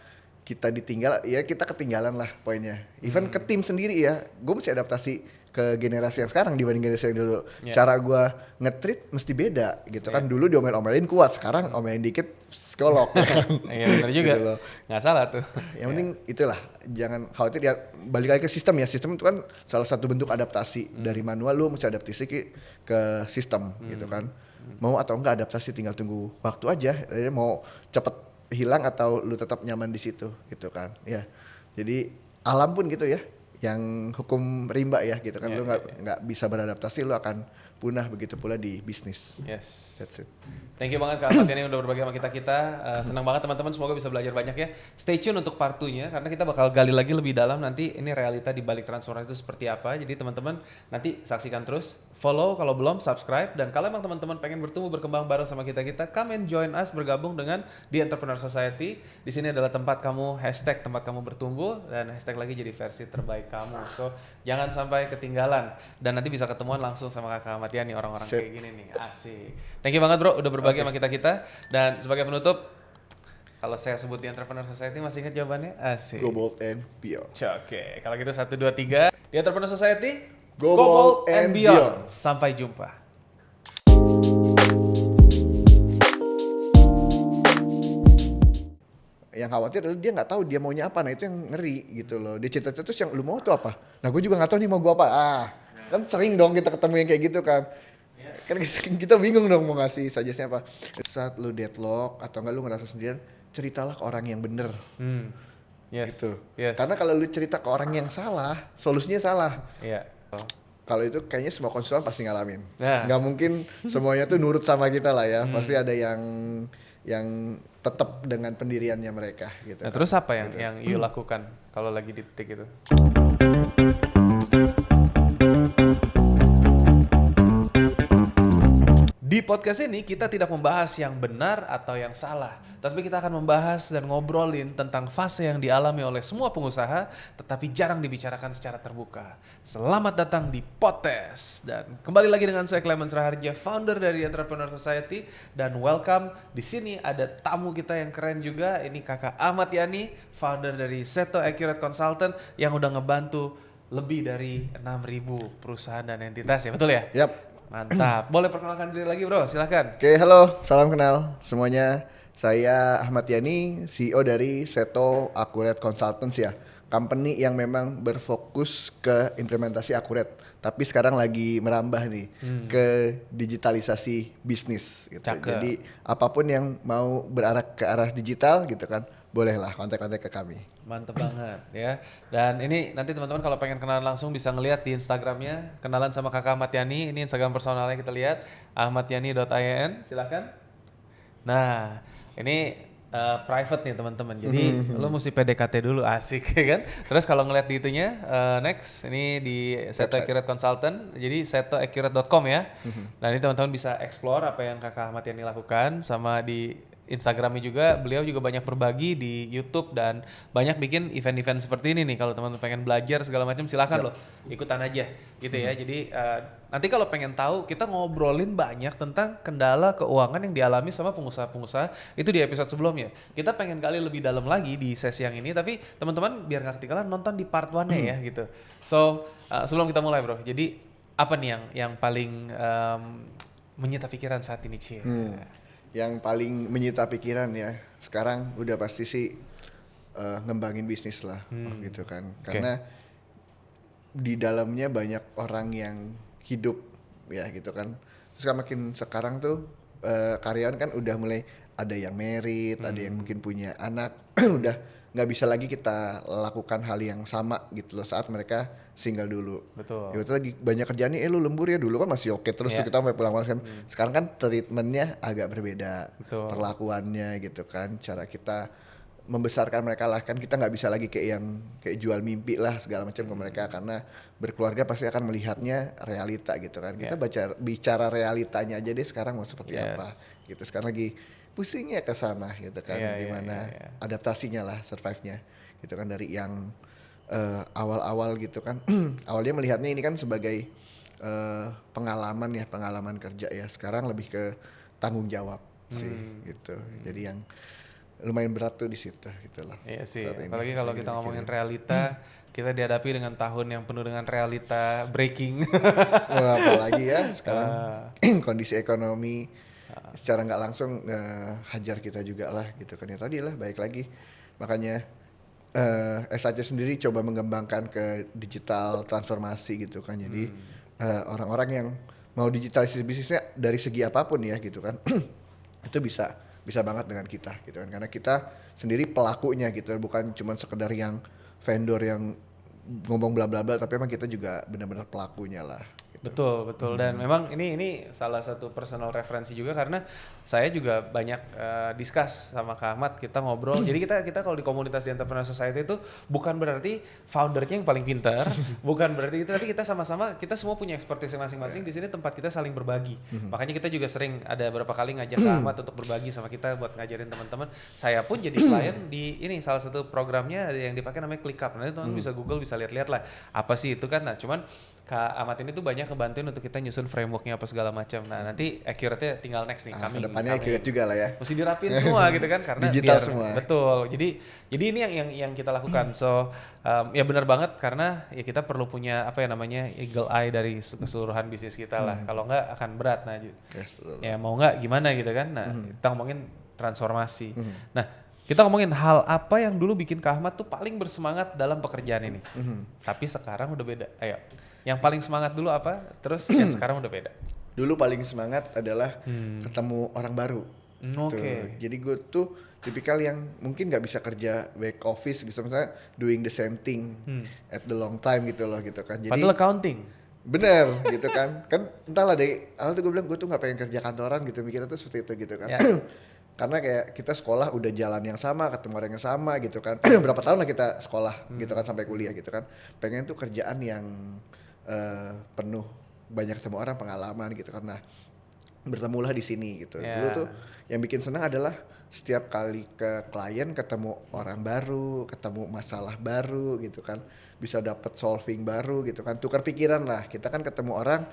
kita ditinggal, ya kita ketinggalan lah poinnya. Even ke tim sendiri ya, gue mesti adaptasi ke generasi yang sekarang dibanding generasi yang dulu. Cara gue nge-treat mesti beda gitu kan. Dulu diomel-omelin kuat, sekarang omelin dikit psikolog. Iya benar juga, gitu, nggak salah tuh. Yang penting itulah, jangan khawatir ya, balik lagi ke sistem ya. Sistem itu kan salah satu bentuk adaptasi. Dari manual lu mesti adaptasi ke sistem gitu kan. Mau atau enggak adaptasi tinggal tunggu waktu aja. Mau cepet hilang atau lu tetap nyaman di situ gitu kan. Ya. Jadi alam pun gitu ya. Yang hukum rimba ya gitu kan. Lu nggak bisa beradaptasi, lu akan punah. Begitu pula di bisnis. Yes. That's it. Thank you banget Kak Ahmad Yani udah berbagi sama kita. Senang banget teman-teman, semoga bisa belajar banyak ya. Stay tune untuk part 2-nya karena kita bakal gali lagi lebih dalam nanti ini realita di balik transformasi itu seperti apa. Jadi teman-teman nanti saksikan terus, follow kalau belum, subscribe, dan kalau emang teman-teman pengen bertumbuh berkembang bareng sama kita, come and join us bergabung dengan The Entrepreneur Society. Di sini adalah tempat kamu tempat kamu bertumbuh dan hashtag lagi jadi versi terbaik kamu. So jangan sampai ketinggalan dan nanti bisa ketemuan langsung sama Kakak Ahmad Yani, orang-orang kayak gini nih. Asik. Thank you banget bro udah berbagi sama kita. Dan sebagai penutup, kalau saya sebut The Entrepreneur Society masih ingat jawabannya? Asik. Go bold and beyond. Oke, kalau gitu 1, 2, 3. The Entrepreneur Society, Go bold and beyond. Sampai jumpa. Yang khawatir adalah dia nggak tahu dia maunya apa. Nah itu yang ngeri gitu loh. Dia cerita terus yang lu mau tuh apa. Nah gue juga nggak tahu nih mau gue apa. Kan sering dong kita ketemu yang kayak gitu kan. Kan kita bingung dong mau ngasih suggest-nya apa. Saat lu deadlock atau enggak lu ngerasa sendirian, ceritalah ke orang yang bener. Yes. Gitu. Yes. Karena kalau lu cerita ke orang yang salah, solusinya salah. Iya. Kalau itu kayaknya semua konsultan pasti ngalamin. Nah. Nggak mungkin semuanya tuh nurut sama kita lah ya. Pasti ada yang tetap dengan pendiriannya mereka gitu. Nah, terus apa yang you lakukan kalau lagi di titik itu? Di podcast ini kita tidak membahas yang benar atau yang salah, tapi kita akan membahas dan ngobrolin tentang fase yang dialami oleh semua pengusaha, tetapi jarang dibicarakan secara terbuka. Selamat datang di Podcast, dan kembali lagi dengan saya Clemens Raharja, founder dari Entrepreneur Society, dan welcome. Di sini ada tamu kita yang keren juga, ini Kakak Ahmad Yani, founder dari Seto Accurate Consultant yang udah ngebantu lebih dari 6.000 perusahaan dan entitas ya, betul ya? Yap. Mantap. Boleh perkenalkan diri lagi bro, silahkan. Oke, halo, salam kenal semuanya. Saya Ahmad Yani, CEO dari Seto Accurate Consultants ya. Company yang memang berfokus ke implementasi akurat, tapi sekarang lagi merambah nih ke digitalisasi bisnis gitu. Cakep. Jadi apapun yang mau berarah ke arah digital gitu kan, bolehlah kontak-kontak ke kami. Mantep banget ya. Dan ini nanti teman-teman kalau pengen kenalan langsung bisa ngelihat di Instagramnya, kenalan sama Kakak Ahmad Yani. Ini Instagram personalnya kita lihat, ahmadyani.in, silahkan. Nah, ini private nih teman-teman. Jadi lo mesti PDKT dulu, asik ya kan. Terus kalau ngeliat di itunya, next ini di Seto Accurate Consultant. Jadi setoaccurate.com ya. Nah ini teman-teman bisa explore apa yang Kakak Ahmad Yani lakukan, sama di Instagramnya juga, beliau juga banyak berbagi di YouTube dan banyak bikin event-event seperti ini nih. Kalau teman-teman pengen belajar segala macam silakan loh, ikutan aja gitu ya. Jadi nanti kalau pengen tahu, kita ngobrolin banyak tentang kendala keuangan yang dialami sama pengusaha-pengusaha itu di episode sebelumnya. Kita pengen gali lebih dalam lagi di sesi yang ini, tapi teman-teman biar nggak ketinggalan nonton di part 1-nya ya gitu. So sebelum kita mulai bro, jadi apa nih yang paling menyita pikiran saat ini Cie? Yang paling menyita pikiran ya sekarang udah pasti sih ngembangin bisnis lah gitu kan. Karena di dalamnya banyak orang yang hidup ya gitu kan. Terus kan makin sekarang tuh karyawan kan udah mulai ada yang married, ada yang mungkin punya anak, udah nggak bisa lagi kita lakukan hal yang sama gitu loh saat mereka single dulu. Betul. Ya betul, lagi banyak kerjaan nih, lu lembur ya, dulu kan masih oke terus tuh kita sampai pulang malam kan. Sekarang kan treatmentnya agak berbeda. Betul. Perlakuannya gitu kan, cara kita membesarkan mereka lah, kan kita nggak bisa lagi kayak jual mimpi lah segala macam ke mereka, karena berkeluarga pasti akan melihatnya realita gitu kan. Kita bicara realitanya aja deh sekarang mau seperti apa gitu. Sekarang lagi pusingnya ke sana gitu kan, gimana adaptasinya lah, survive-nya gitu kan, dari yang awal-awal gitu kan. Awalnya melihatnya ini kan sebagai pengalaman kerja ya, sekarang lebih ke tanggung jawab sih gitu. Jadi yang lumayan berat tuh di situ gitu loh. Iya sih, apalagi kalau kita ngomongin realita, kita dihadapi dengan tahun yang penuh dengan realita breaking. Wah, apalagi ya sekarang kondisi ekonomi secara nggak langsung hajar kita juga lah gitu kan. Ya tadi lah, baik lagi makanya SAC sendiri coba mengembangkan ke digital transformasi gitu kan. Jadi orang-orang yang mau digitalisasi bisnisnya dari segi apapun ya gitu kan itu bisa banget dengan kita gitu kan, karena kita sendiri pelakunya gitu, bukan cuma sekedar yang vendor yang ngomong bla bla bla, tapi emang kita juga benar-benar pelakunya lah gitu. Betul. Dan memang ini salah satu personal referensi juga, karena saya juga banyak discuss sama Kak Ahmad, kita ngobrol. Jadi kita kalau di komunitas di Entrepreneur Society itu bukan berarti foundernya yang paling pintar, bukan berarti itu, tapi kita sama-sama, kita semua punya expertise masing-masing. Di sini tempat kita saling berbagi. Makanya kita juga sering ada beberapa kali ngajak Kak Ahmad untuk berbagi sama kita buat ngajarin teman-teman. Saya pun jadi klien di ini salah satu programnya yang dipakai namanya ClickUp. Nanti teman-teman bisa Google, bisa lihat-lihat lah apa sih itu kan. Nah, cuman Kak Ahmad ini tuh banyak ngebantuin untuk kita nyusun frameworknya apa segala macam. Nah, nanti accurate-nya tinggal next nih. Kedepannya accurate juga lah ya. Mesti dirapin semua gitu kan, karena digital biar, semua. Betul. Jadi ini yang kita lakukan. So ya benar banget, karena ya kita perlu punya apa ya namanya eagle eye dari keseluruhan bisnis kita lah. Kalau enggak akan berat. Nah, Yes, betul. ya mau nggak gimana gitu kan. Nah, kita ngomongin transformasi. Nah, kita ngomongin hal apa yang dulu bikin Kak Ahmad tuh paling bersemangat dalam pekerjaan ini. Tapi sekarang udah beda. Ayo. Yang paling semangat dulu apa? Terus yang sekarang udah beda. Dulu paling semangat adalah ketemu orang baru. Oke. Jadi gue tuh tipikal yang mungkin nggak bisa kerja back office gitu, misalnya doing the same thing at the long time gitu loh gitu kan. Jadi Padahal accounting. bener gitu kan entahlah dari awal tuh gue bilang gue tuh nggak pengen kerja kantoran gitu, mikirnya tuh seperti itu gitu kan. Ya. Karena kayak kita sekolah udah jalan yang sama, ketemu orang yang sama gitu kan. Berapa tahun lah kita sekolah gitu kan sampai kuliah gitu kan. Pengen tuh kerjaan yang penuh banyak ketemu orang, pengalaman gitu kan. Nah, bertemulah di sini gitu. Yeah. Dulu tuh yang bikin senang adalah setiap kali ke klien ketemu orang baru, ketemu masalah baru gitu kan. Bisa dapat solving baru gitu kan. Tukar pikiran lah. Kita kan ketemu orang,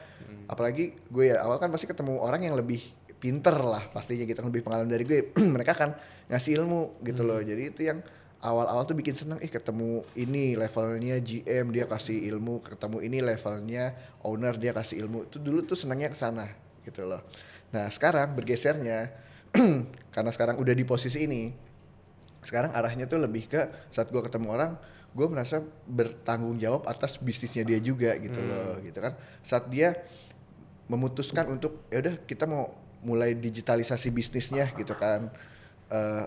apalagi gue ya awal kan pasti ketemu orang yang lebih pinter lah pastinya gitu kan, lebih pengalaman dari gue. Mereka kan ngasih ilmu gitu loh. Jadi itu yang awal-awal tuh bikin seneng, ketemu ini levelnya GM dia kasih ilmu, ketemu ini levelnya owner dia kasih ilmu. Itu dulu tuh senangnya ke sana gitu loh. Nah, sekarang bergesernya karena sekarang udah di posisi ini. Sekarang arahnya tuh lebih ke saat gue ketemu orang, gue merasa bertanggung jawab atas bisnisnya dia juga gitu loh, gitu kan. Saat dia memutuskan untuk ya udah kita mau mulai digitalisasi bisnisnya gitu kan.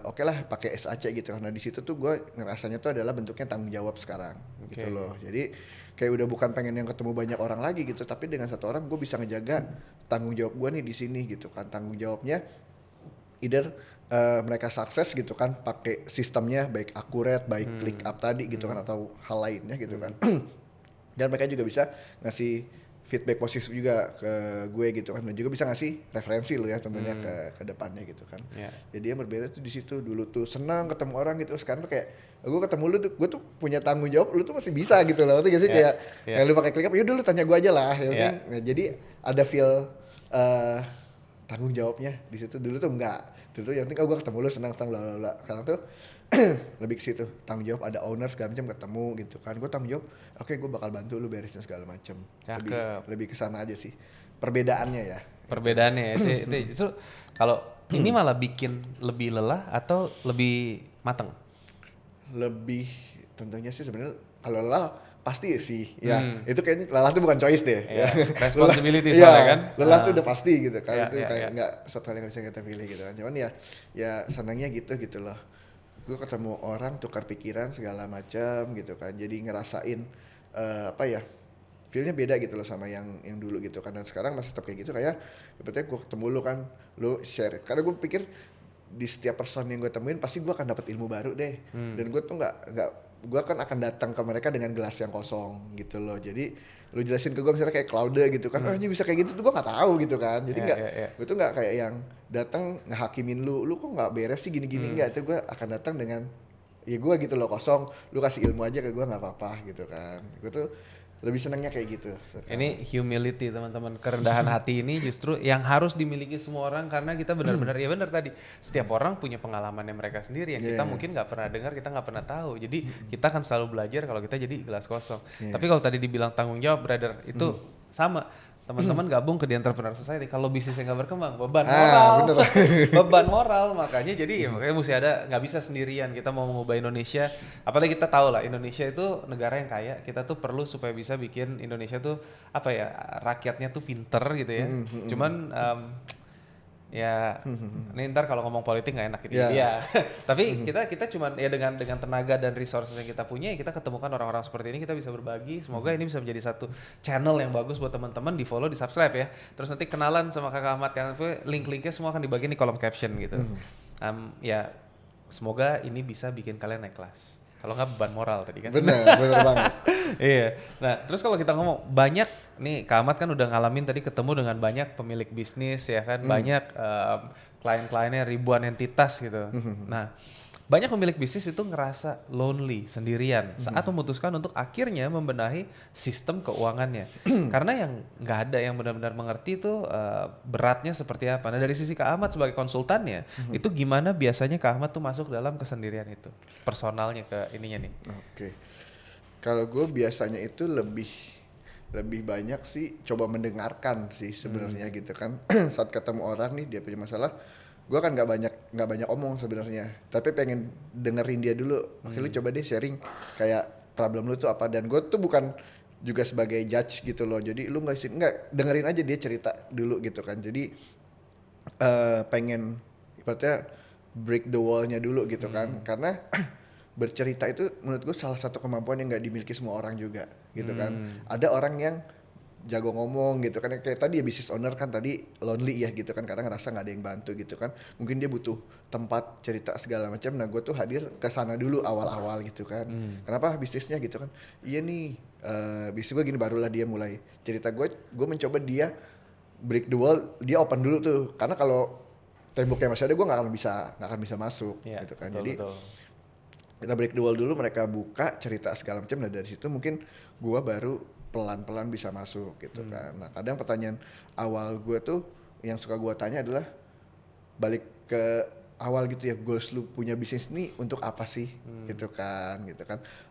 Oke lah pakai SAC gitu. Nah di situ tuh gue ngerasanya tuh adalah bentuknya tanggung jawab sekarang gitu loh. Jadi kayak udah bukan pengen yang ketemu banyak orang lagi gitu, tapi dengan satu orang gue bisa ngejaga tanggung jawab gue nih di sini gitu kan. Tanggung jawabnya either mereka sukses gitu kan pakai sistemnya baik akurat, baik ClickUp tadi gitu kan, atau hal lainnya gitu kan. Dan mereka juga bisa ngasih feedback positif juga ke gue gitu kan, dan juga bisa ngasih referensi lo ya tentunya ke depannya gitu kan. Jadi yang berbeda tuh di situ. Dulu tuh senang ketemu orang gitu, sekarang tuh kayak gue ketemu lu tuh gue tuh punya tanggung jawab, lu tuh masih bisa gitu loh. Ngerti gak sih kayak lu pakai ClickUp ya udah lu tanya gue aja lah ya penting. Nah, jadi ada feel tanggung jawabnya di situ. Dulu tuh enggak. Dulu tuh yang penting gue ketemu lu senang bla bla bla. Sekarang tuh lebih ke situ, tanggung jawab, ada owner segala macam ketemu gitu kan. Gue tanggung jawab, oke gue bakal bantu lu beresin segala macam. Lebih ke sana aja sih perbedaannya ya. Perbedaannya itu justru kalau ini malah bikin lebih lelah atau lebih mateng? Lebih tentunya sih sebenarnya kalau lelah pasti sih ya. Itu kayaknya lelah tuh bukan choice deh. Responsibility soalnya kan. Lelah tuh udah pasti gitu kan. Itu kayak nggak satu hal yang bisa kita pilih gitu kan. Cuman ya senangnya gitu loh. Gue ketemu orang, tukar pikiran segala macam gitu kan. Jadi ngerasain feel-nya beda gitu loh sama yang dulu gitu kan. Dan sekarang masih tetap kayak gitu, kayak sepertinya gue ketemu lu kan, lu share. Karena gue pikir di setiap person yang gue temuin pasti gue akan dapat ilmu baru deh. Dan gue tuh gue kan akan datang ke mereka dengan gelas yang kosong gitu loh. Jadi lu jelasin ke gue misalnya kayak cloud gitu kan, oh ini bisa kayak gitu tuh gue nggak tahu gitu kan. Jadi gue tuh nggak kayak yang datang ngehakimin lu kok nggak beres sih gini-gini, enggak. Itu gue akan datang dengan ya gue gitu loh kosong, lu kasih ilmu aja ke gue nggak apa-apa gitu kan. Gue tuh lebih senangnya kayak gitu. Ini humility teman-teman, kerendahan hati ini justru yang harus dimiliki semua orang, karena kita benar-benar ya benar tadi, setiap orang punya pengalamannya mereka sendiri yang kita mungkin nggak pernah dengar, kita nggak pernah tahu. Jadi kita akan selalu belajar kalau kita jadi gelas kosong. Tapi kalau tadi dibilang tanggung jawab brother, itu sama teman-teman gabung ke The Entrepreneur Society. Kalau bisnisnya nggak berkembang, beban bener. moral, beban moral. Makanya jadi makanya mesti ada, nggak bisa sendirian. Kita mau mengubah Indonesia, apalagi kita tahu lah Indonesia itu negara yang kaya. Kita tuh perlu supaya bisa bikin Indonesia tuh apa ya, rakyatnya tuh pinter gitu ya. Cuman ya ini ntar kalau ngomong politik nggak enak gitu ya. Tapi kita cuman ya dengan tenaga dan resources yang kita punya, ya kita ketemukan orang-orang seperti ini, kita bisa berbagi. Semoga ini bisa menjadi satu channel yang bagus buat teman-teman, di follow, di subscribe ya. Terus nanti kenalan sama Kakak Ahmad, yang link-linknya semua akan dibagiin di kolom caption gitu. Ya semoga ini bisa bikin kalian naik kelas. Kalau nggak beban moral tadi kan. Bener banget. Iya. Nah, terus kalau kita ngomong banyak nih, Kak Ahmad kan udah ngalamin tadi ketemu dengan banyak pemilik bisnis ya kan, banyak klien-kliennya ribuan entitas gitu. Nah, banyak pemilik bisnis itu ngerasa lonely, sendirian saat memutuskan untuk akhirnya membenahi sistem keuangannya. Karena yang nggak ada yang benar-benar mengerti itu beratnya seperti apa. Nah, dari sisi Kak Ahmad sebagai konsultannya, itu gimana biasanya Kak Ahmad tuh masuk dalam kesendirian itu? Personalnya ke ininya nih. Oke. Kalau gue biasanya itu lebih banyak sih coba mendengarkan sih sebenarnya gitu kan. Saat ketemu orang nih dia punya masalah, gue kan nggak banyak omong sebenarnya, tapi pengen dengerin dia dulu. Oke, lu coba deh sharing kayak problem lu tuh apa, dan gue tuh bukan juga sebagai judge gitu loh, jadi lu nggak dengerin aja dia cerita dulu gitu kan. Jadi pengen ibaratnya break the wall-nya dulu gitu kan, karena bercerita itu menurut gue salah satu kemampuan yang nggak dimiliki semua orang juga gitu kan. Ada orang yang jago ngomong gitu kan, kayak tadi ya business owner kan tadi lonely ya gitu kan, karena ngerasa nggak ada yang bantu gitu kan, mungkin dia butuh tempat cerita segala macam. Nah gue tuh hadir ke sana dulu awal-awal gitu kan. Kenapa bisnisnya gitu kan, iya nih bisnis gue gini, barulah dia mulai cerita. Gue mencoba dia break the wall, dia open dulu tuh, karena kalau temboknya masih ada gue nggak akan bisa masuk gitu kan. Jadi kita break the wall dulu, mereka buka cerita segala macam, dan dari situ mungkin gue baru pelan-pelan bisa masuk gitu kan. Nah kadang pertanyaan awal gue tuh yang suka gue tanya adalah balik ke awal gitu ya, goals lu punya bisnis nih untuk apa sih gitu kan,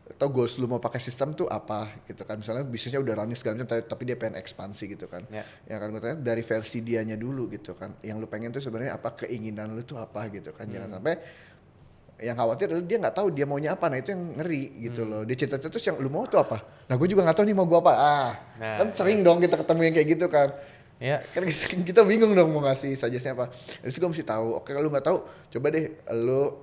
atau goals lu mau pakai sistem tuh apa gitu kan. Misalnya bisnisnya udah running segala macam tapi dia pengen ekspansi gitu kan, ya kan gue tanya dari versi dianya dulu gitu kan, yang lu pengen tuh sebenarnya apa, keinginan lu tuh apa gitu kan. Jangan sampai yang khawatir adalah dia nggak tahu dia maunya apa. Nah itu yang ngeri gitu loh. Dia cerita terus yang lu mau tuh apa, nah gue juga nggak tahu nih mau gue apa. Kan sering dong kita ketemu yang kayak gitu kan. Kan kita bingung dong mau ngasih suggest-nya apa. Jadi gue mesti tahu. Oke, kalau lu nggak tahu, coba deh lu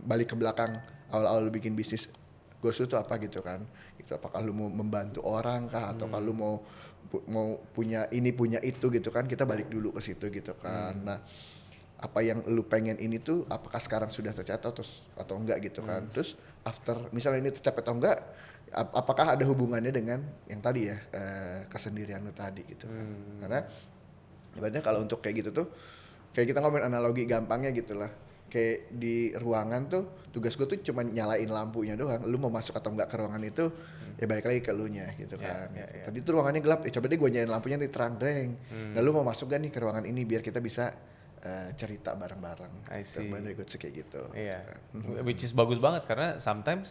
balik ke belakang, awal-awal lu bikin bisnis, goals lu tuh apa gitu kan. Gitu, apakah lu mau membantu orang kah, atau kalau lu mau punya ini punya itu gitu kan. Kita balik dulu ke situ gitu kan. Nah apa yang lu pengen ini tuh apakah sekarang sudah tercapai atau enggak gitu kan. Terus after misalnya ini tercapai atau enggak, apakah ada hubungannya dengan yang tadi ya, kesendirian lu tadi gitu kan. Karena ibaratnya kalau untuk kayak gitu tuh, kayak kita ngomongin analogi gampangnya gitu lah, kayak di ruangan tuh tugas gue tuh cuma nyalain lampunya doang. Lu mau masuk atau enggak ke ruangan itu ya balik lagi ke lu nya gitu kan. Tadi tuh ruangannya gelap, coba deh gue nyalain lampunya nanti terang deng. Nah lu mau masuk gak nih ke ruangan ini biar kita bisa cerita bareng-bareng. I see. Gue tuh kayak gitu. Iya. Which is bagus banget, karena sometimes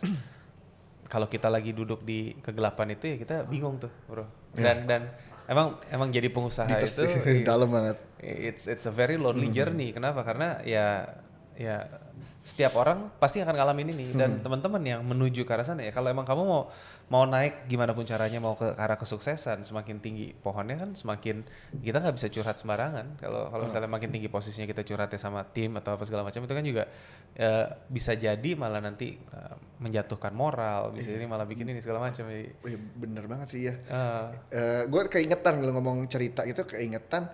kalau kita lagi duduk di kegelapan itu ya kita bingung tuh, bro. Dan emang jadi pengusaha itu dalam banget. It's a very lonely journey. Kenapa? Karena ya setiap orang pasti akan ngalamin ini, dan teman-teman yang menuju ke arah sana ya, kalau emang kamu mau naik gimana pun caranya, mau ke arah kesuksesan, semakin tinggi pohonnya kan semakin kita nggak bisa curhat sembarangan. Kalau misalnya makin tinggi posisinya kita curhatnya sama tim atau apa segala macam, itu kan juga bisa jadi malah nanti menjatuhkan moral, bisa jadi malah bikin ini segala macam. Bener banget sih ya. Gue keingetan kalau ngomong cerita itu, keingetan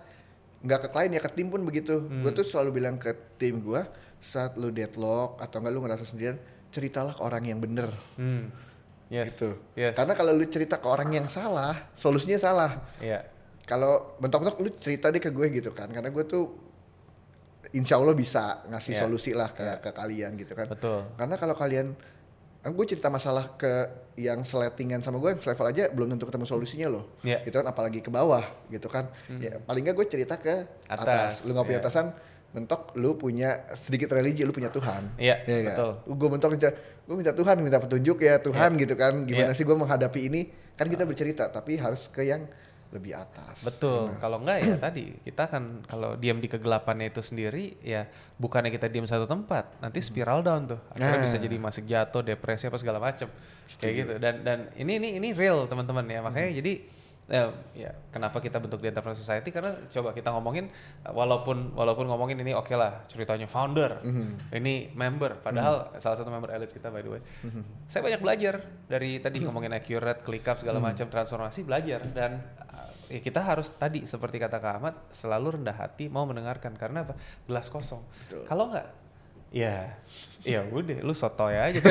nggak ke klien ya, ke tim pun begitu. Gue tuh selalu bilang ke tim gue, saat lu deadlock atau enggak lu ngerasa sendirian, ceritalah ke orang yang bener. Gitu. Karena kalau lu cerita ke orang yang salah, solusinya salah. Kalau mentok-mentok lu cerita deh ke gue gitu kan, karena gue tuh insya Allah bisa ngasih solusi lah ke kalian gitu kan. Betul. Karena kalau kalian, gue cerita masalah ke yang seletingan sama gue, yang selevel aja belum tentu ketemu solusinya loh. Gitu kan, apalagi ke bawah gitu kan. Ya, paling nggak gue cerita ke atas. Lu nggak punya atasan, mentok lu punya sedikit religi, lu punya Tuhan. Betul. Gue mentok, gue minta Tuhan, minta petunjuk ya Tuhan gitu kan. Gimana sih gue menghadapi ini? Kan kita bercerita, tapi harus ke yang lebih atas. Betul. Kalau enggak ya tadi kita kan kalau diam di kegelapannya itu sendiri ya bukannya kita diam satu tempat, nanti spiral down tuh. Akhirnya bisa jadi masuk jatuh, depresi apa segala macem. Kayak gitu. Dan ini real teman-teman ya. Makanya jadi ya kenapa kita bentuk The Entrepreneur Society, karena coba kita ngomongin walaupun ngomongin ini oke lah ceritanya founder, ini member, padahal salah satu member elite kita by the way. Saya banyak belajar dari tadi ngomongin accurate, ClickUp segala macam transformasi, belajar. Dan ya kita harus tadi seperti kata Kak Ahmad selalu rendah hati mau mendengarkan, karena apa? Gelas kosong. Kalau enggak ya udah lu sotoy aja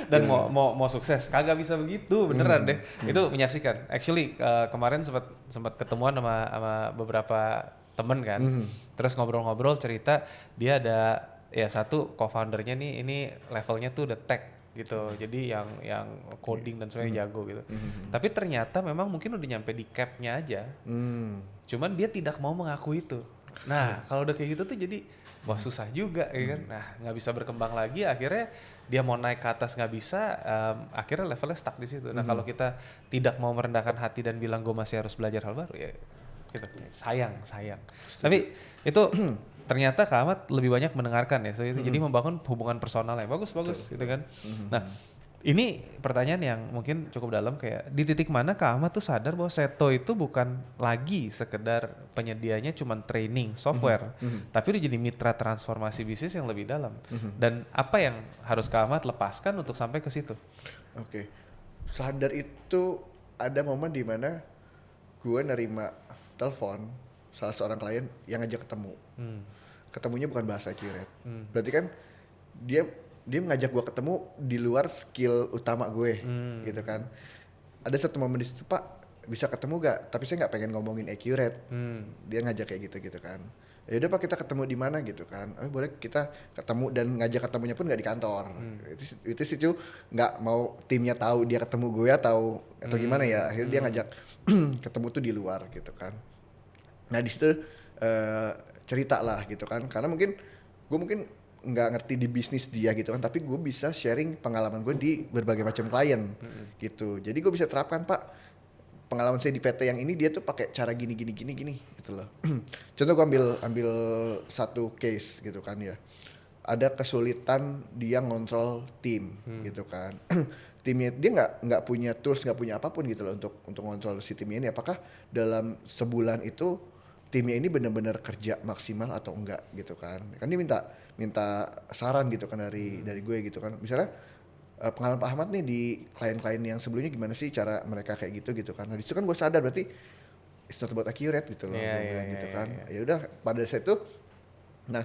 dan mau sukses kagak bisa begitu beneran deh. Itu menyaksikan actually kemarin sempat ketemuan sama beberapa temen kan, terus ngobrol-ngobrol cerita dia ada ya satu co-foundernya nih, ini levelnya tuh udah tech gitu, jadi yang coding dan sebagainya jago gitu. Tapi ternyata memang mungkin udah nyampe di cap-nya aja, cuman dia tidak mau mengaku itu. Nah kalau udah kayak gitu tuh jadi wah susah juga ya kan. Nah nggak bisa berkembang lagi, akhirnya dia mau naik ke atas nggak bisa, akhirnya levelnya stuck di situ. Nah kalau kita tidak mau merendahkan hati dan bilang gue masih harus belajar hal baru ya gitu. Sayang. Tapi itu ternyata Kak Ahmad lebih banyak mendengarkan ya, jadi membangun hubungan personal yang bagus gitu kan. Nah ini pertanyaan yang mungkin cukup dalam, kayak di titik mana Kak Ahmad tuh sadar bahwa Seto itu bukan lagi sekedar penyedianya cuman training software, tapi udah jadi mitra transformasi bisnis yang lebih dalam. Dan apa yang harus Kak Ahmad lepaskan untuk sampai ke situ? Oke. Sadar itu ada momen di mana gue nerima telepon salah seorang klien yang ngajak ketemu. Ketemunya bukan bahasa accurate. Berarti kan dia ngajak gue ketemu di luar skill utama gue, gitu kan. Ada satu momen di situ, Pak, bisa ketemu gak? Tapi saya nggak pengen ngomongin accurate. Dia ngajak kayak gitu kan. Ya udah Pak, kita ketemu di mana gitu kan. Oh boleh, kita ketemu, dan ngajak ketemunya pun nggak di kantor. Itu sih tuh nggak mau timnya tahu dia ketemu gue atau gimana ya. Akhirnya dia ngajak ketemu tuh di luar gitu kan. Nah di situ cerita lah gitu kan, karena gue mungkin nggak ngerti di bisnis dia gitu kan, tapi gue bisa sharing pengalaman gue di berbagai macam klien gitu. Jadi gue bisa terapkan, Pak, pengalaman saya di PT yang ini dia tuh pakai cara gini gitu loh. Contoh gue ambil satu case gitu kan ya, ada kesulitan dia ngontrol tim gitu kan. Timnya dia nggak punya tools, nggak punya apapun gitu loh untuk ngontrol si timnya ini. Apakah dalam sebulan itu timnya ini benar-benar kerja maksimal atau enggak gitu kan. Kan dia minta saran gitu kan dari gue gitu kan. Misalnya pengalaman Pak Ahmad nih di klien-klien yang sebelumnya gimana sih cara mereka kayak gitu kan. Nah disitu kan gue sadar berarti it's not about accurate gitu loh, gue bilang gitu kan. Ya udah pada saat itu, nah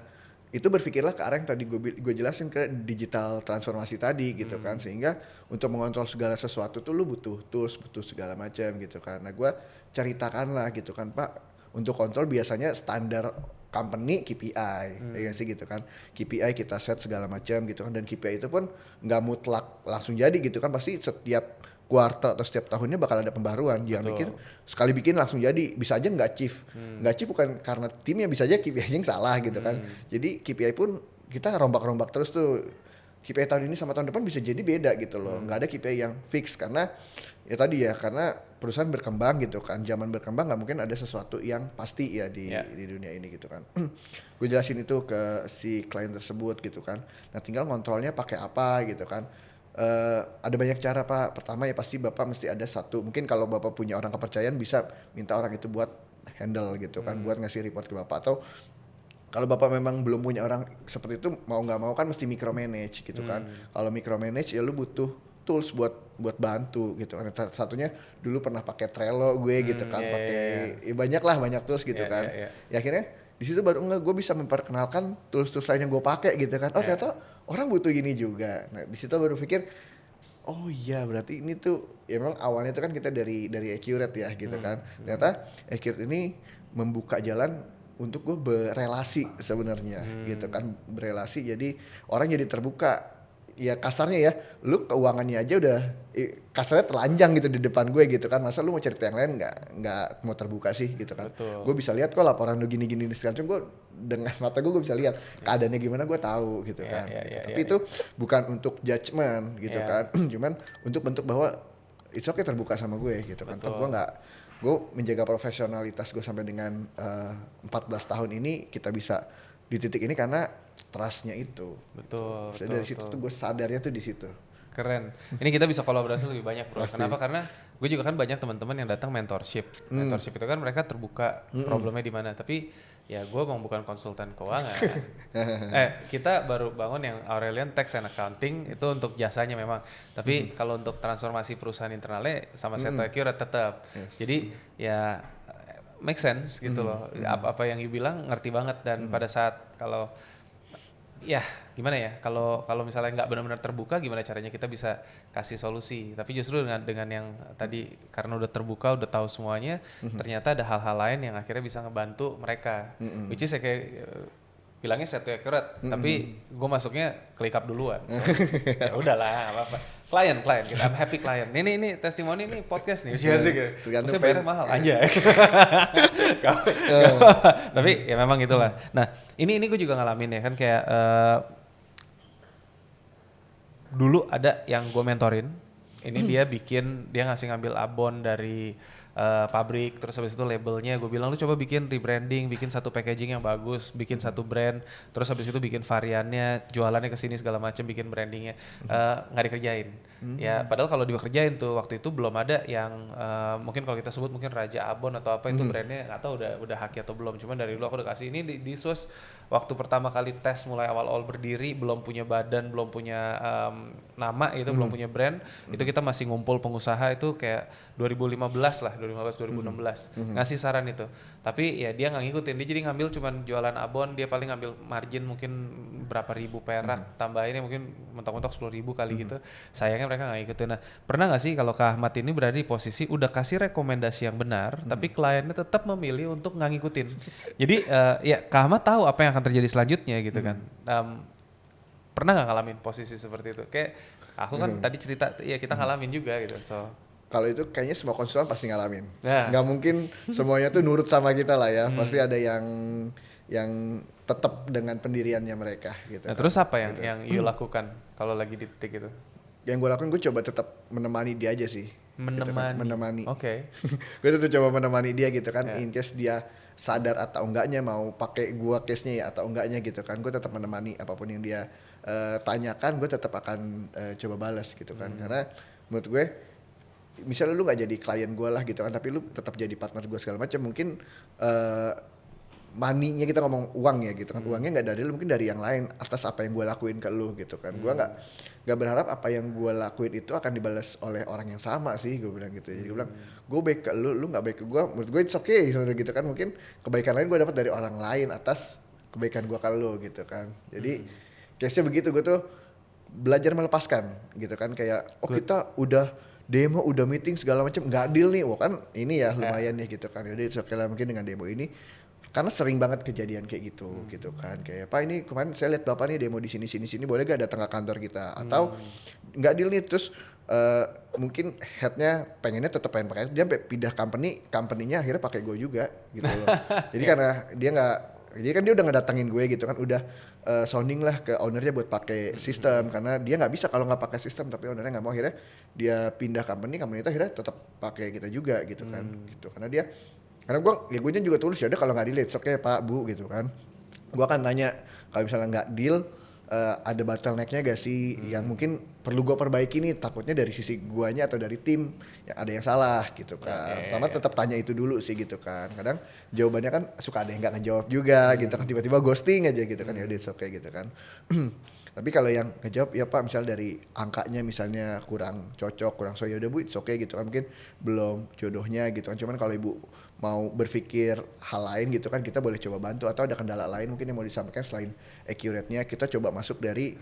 itu berpikirlah ke arah yang tadi gue jelasin, ke digital transformasi tadi gitu kan. Sehingga untuk mengontrol segala sesuatu tuh lu butuh tools, butuh segala macam gitu kan. Nah gue ceritakan lah gitu kan, Pak, untuk kontrol biasanya standar company KPI, ya sih gitu kan. KPI kita set segala macam gitu kan, dan KPI itu pun nggak mutlak langsung jadi gitu kan. Pasti setiap kuartal atau setiap tahunnya bakal ada pembaruan. Jangan pikir sekali bikin langsung jadi, bisa aja nggak achieve. Nggak achieve bukan karena timnya, bisa aja KPI-nya yang salah gitu kan. Jadi KPI pun kita rombak-rombak terus tuh. KPI tahun ini sama tahun depan bisa jadi beda gitu loh. Nggak ada KPI yang fix, karena ya tadi ya, karena perusahaan berkembang gitu kan. Zaman berkembang, nggak mungkin ada sesuatu yang pasti ya di dunia ini gitu kan. Gue jelasin itu ke si klien tersebut gitu kan. Nah tinggal kontrolnya pakai apa gitu kan. Ada banyak cara, Pak. Pertama ya pasti Bapak mesti ada satu, mungkin kalau Bapak punya orang kepercayaan bisa minta orang itu buat handle gitu kan, buat ngasih report ke Bapak. Atau kalau Bapak memang belum punya orang seperti itu, mau nggak mau kan mesti micromanage gitu kan. Kalau micromanage ya lu butuh tools buat bantu gitu kan. Satunya dulu pernah pakai Trello gue gitu kan, pakai banyak tools gitu kan. Ya akhirnya di situ baru gue bisa memperkenalkan tools lain yang gue pakai gitu kan. Oh ternyata orang butuh gini juga. Nah di situ baru pikir, oh iya berarti ini tuh ya memang awalnya itu kan kita dari accurate ya gitu kan. Ternyata accurate ini membuka jalan untuk gue berelasi sebenarnya gitu kan. Berelasi, jadi orang jadi terbuka. Ya kasarnya ya, lu keuangannya aja udah kasarnya telanjang gitu di depan gue gitu kan. Masa lu mau cerita yang lain nggak mau terbuka sih gitu kan. Gue bisa lihat kok laporan lu gini segala macam, gue dengan mata gue bisa lihat keadaannya gimana, gue tahu gitu kan. Tapi itu bukan untuk judgement gitu kan. Cuman untuk bentuk bahwa it's okay terbuka sama gue gitu kan. Toh gue menjaga profesionalitas gue sampai dengan 14 tahun ini kita bisa di titik ini karena trustnya itu. Betul. Gitu. Dari situ tuh gue sadarnya tuh di situ. Keren. Ini kita bisa kolaborasi lebih banyak, Bro. Pasti. Kenapa? Karena gue juga kan banyak teman-teman yang datang mentorship. Mentorship itu kan mereka terbuka problemnya di mana. Tapi ya gue emang bukan konsultan keuangan. Kita baru bangun yang Aurelian Tax and Accounting itu untuk jasanya memang. Tapi kalau untuk transformasi perusahaan internalnya sama Seto Accurate tetap. Jadi ya make sense gitu loh. Apa yang you bilang ngerti banget dan pada saat kalau ya gimana ya kalau misalnya nggak benar-benar terbuka gimana caranya kita bisa kasih solusi, tapi justru dengan yang tadi karena udah terbuka udah tahu semuanya ternyata ada hal-hal lain yang akhirnya bisa ngebantu mereka, which is ya kayak bilangnya Seto Accurate tapi gue masuknya klik up duluan, so, ya udahlah apa-apa. Klien kita happy client. Ini testimoni nih podcast nih. Iya sih gitu. Maksudnya bayarnya mahal aja. Tapi ya memang itulah. Nah, ini gue juga ngalamin ya kan kayak dulu ada yang gue mentorin. Ini dia ngasih ngambil abon dari pabrik, terus habis itu labelnya gue bilang lu coba bikin rebranding, bikin satu packaging yang bagus, bikin satu brand, terus habis itu bikin variannya, jualannya ke sini segala macam, bikin brandingnya, nggak dikerjain. Ya padahal kalau dikerjain tuh waktu itu belum ada yang mungkin kalau kita sebut mungkin Raja Abon atau apa itu brandnya nggak tahu udah haki atau belum. Cuman dari dulu aku udah kasih ini di SUS waktu pertama kali tes mulai awal-awal berdiri belum punya badan, belum punya nama itu, belum punya brand, itu kita masih ngumpul pengusaha itu kayak 2015 lah, 2016 ngasih saran itu. Tapi ya dia nggak ngikutin, dia jadi ngambil cuman jualan abon, dia paling ngambil margin mungkin berapa ribu perak, tambahinnya mungkin mentok-mentok 10.000 kali gitu. Sayangnya mereka nggak ngikutin. Nah, pernah nggak sih kalau Kak Ahmad ini berada di posisi udah kasih rekomendasi yang benar, tapi kliennya tetap memilih untuk nggak ngikutin. Jadi ya Kak Ahmad tahu apa yang akan terjadi selanjutnya gitu kan. Pernah nggak ngalamin posisi seperti itu? Kayak aku kan tadi cerita, ya kita ngalamin juga gitu. So kalau itu kayaknya semua konsultan pasti ngalamin. Nah. Nggak mungkin semuanya tuh nurut sama kita lah ya. Pasti ada yang tetap dengan pendiriannya mereka gitu. Nah, kan. terus apa yang Gitu. you lakukan kalau lagi di titik itu? Yang gue lakukan gue coba tetap menemani dia aja sih. Gitu kan. Menemani. Oke. Gue tetap coba menemani dia gitu kan. In case dia sadar atau enggaknya mau pakai gua case-nya ya atau enggaknya gitu kan. Gue tetap menemani apapun yang dia tanyakan, gue tetap akan coba balas gitu kan. Karena menurut gue misalnya lu nggak jadi klien gue lah gitu kan, tapi lu tetap jadi partner gue segala macam, mungkin money-nya kita ngomong uang ya gitu kan, uangnya nggak dari lu, mungkin dari yang lain atas apa yang gue lakuin ke lu gitu kan. Gue nggak berharap apa yang gue lakuin itu akan dibalas oleh orang yang sama sih, gue bilang gitu. Jadi gue bilang gue baik ke lu nggak baik ke gue, menurut gue it's okay gitu kan. Mungkin kebaikan lain gue dapat dari orang lain atas kebaikan gue ke lu gitu kan. Jadi case-nya begitu, gue tuh belajar melepaskan gitu kan, kayak kita udah demo, udah meeting segala macam, nggak deal nih, wah kan ini ya lumayan ya gitu kan. Jadi oke lah mungkin dengan demo ini, karena sering banget kejadian kayak gitu gitu kan, kayak Pak ini kemarin saya lihat Bapak nih demo di sini boleh gak datang ke kantor kita, atau nggak deal nih, terus mungkin headnya pengennya tetap pengen pakai, dia sampai pindah company-nya akhirnya pakai gue juga gitu loh. Jadi karena dia nggak, jadi kan dia udah ngedatengin gue gitu kan, udah sounding lah ke ownernya buat pakai sistem, karena dia nggak bisa kalau nggak pakai sistem, tapi ownernya nggak mau, akhirnya dia pindah company itu akhirnya tetap pakai kita juga gitu kan. Gitu karena gue juga tulus, ya udah kalau nggak deal oke Pak Bu gitu kan. Gue akan tanya kalau misalnya nggak deal, ada bottleneck-nya gak sih yang mungkin perlu gue perbaiki nih, takutnya dari sisi guanya atau dari tim yang ada yang salah gitu kan. Pertama tetap tanya itu dulu sih gitu kan. Kadang jawabannya kan suka ada yang nggak ngejawab juga gitu kan, tiba-tiba ghosting aja gitu kan. Ya udah oke gitu kan. Tapi kalau yang ngejawab ya Pak, misal dari angkanya misalnya kurang cocok, kurang so, ya udah Bu it's okay gitu kan, mungkin belum jodohnya gitu kan. Cuman kalau Ibu mau berpikir hal lain gitu kan, kita boleh coba bantu, atau ada kendala lain mungkin yang mau disampaikan selain accurate-nya, kita coba masuk dari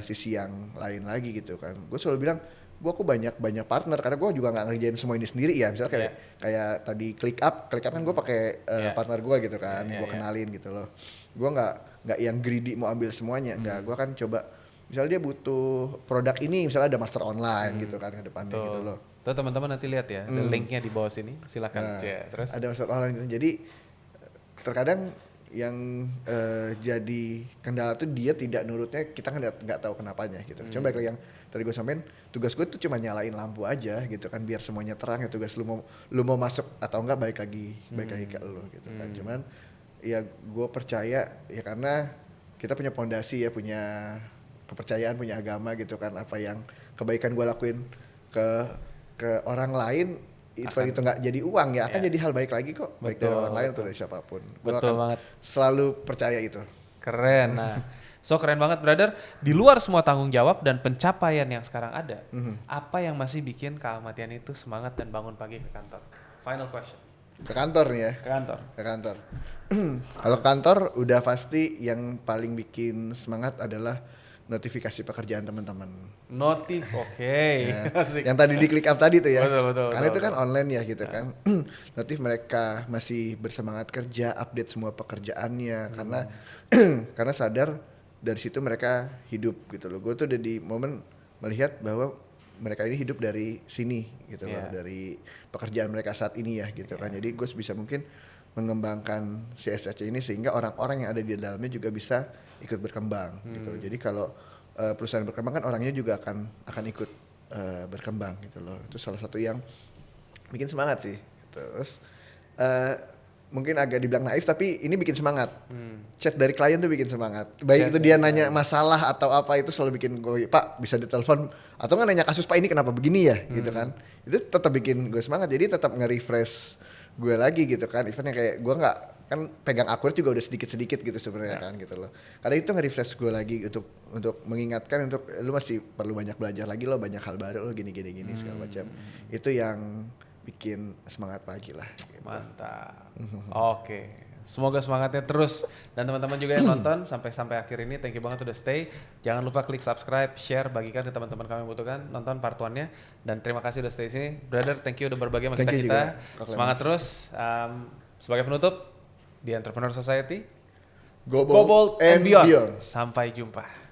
sisi yang lain lagi gitu kan. Gue selalu bilang aku banyak partner, karena gue juga nggak ngerjain semua ini sendiri ya. Misalnya kayak tadi Click Up kan gue pakai partner gue gitu kan, gue kenalin gitu loh. Gue nggak yang greedy mau ambil semuanya, enggak. Gue kan coba, misalnya dia butuh produk ini, misalnya ada master online gitu kan ke depannya gitu loh. Tuh teman-teman nanti lihat ya, ada linknya di bawah sini, silakan. Nah, terus ada master online gitu. Jadi terkadang jadi kendala tuh dia tidak nurutnya, kita kan nggak tahu kenapanya gitu. Cuma balik lagi yang tadi gue sampein, tugas gue tuh cuma nyalain lampu aja gitu kan, biar semuanya terang ya. Tugas lu mau masuk atau enggak balik lagi ke lu gitu kan. Cuman ya gue percaya ya, karena kita punya pondasi ya, punya kepercayaan, punya agama gitu kan. Apa yang kebaikan gue lakuin ke orang lain, itu nggak jadi uang ya, akan jadi hal baik lagi kok, baik dari orang lain atau dari siapapun. Gue akan banget. selalu percaya itu. Keren. Nah, so keren banget brother. Di luar semua tanggung jawab dan pencapaian yang sekarang ada, apa yang masih bikin Kak Ahmad Yani itu semangat dan bangun pagi ke kantor? Final question. Ke kantor nih ya. Ke kantor. Kalau kantor udah pasti yang paling bikin semangat adalah notifikasi pekerjaan teman-teman. Notif, oke. Ya, yang tadi di click up tadi tuh ya. Betul, Karena itu kan online ya gitu kan. Notif mereka masih bersemangat kerja, update semua pekerjaannya karena sadar dari situ mereka hidup gitu loh. Gue tuh udah di momen melihat bahwa mereka ini hidup dari sini gitu loh, dari pekerjaan mereka saat ini ya gitu kan. Jadi gue bisa mungkin mengembangkan CSC ini sehingga orang-orang yang ada di dalamnya juga bisa ikut berkembang gitu. Jadi kalau perusahaan berkembang kan orangnya juga akan ikut berkembang gitu loh. Itu salah satu yang bikin semangat sih. Terus mungkin agak dibilang naif tapi ini bikin semangat. Chat dari klien tuh bikin semangat. Baik itu dia nanya masalah atau apa, itu selalu bikin gue, Pak bisa ditelepon atau nggak nanya kasus, Pak ini kenapa begini ya gitu kan. Itu tetap bikin gue semangat. Jadi tetap nge-refresh gue lagi gitu kan. Even yang kayak gue nggak kan pegang akurat juga udah sedikit-sedikit gitu sebenarnya kan gitu loh. Karena itu nge-refresh gue lagi untuk mengingatkan untuk lu masih perlu banyak belajar lagi lo, banyak hal baru lo, gini segala macam. Itu yang bikin semangat pagi lah gitu. Mantap. Oke. Semoga semangatnya terus, dan teman-teman juga yang nonton sampai akhir ini, thank you banget udah stay. Jangan lupa klik subscribe, share, bagikan ke teman-teman kami yang membutuhkan, nonton part 1-nya, dan terima kasih udah stay sini. Brother, thank you udah berbagi sama kita. Semangat terus. Sebagai penutup, di Entrepreneur Society, Go Bold and Beyond. Sampai jumpa.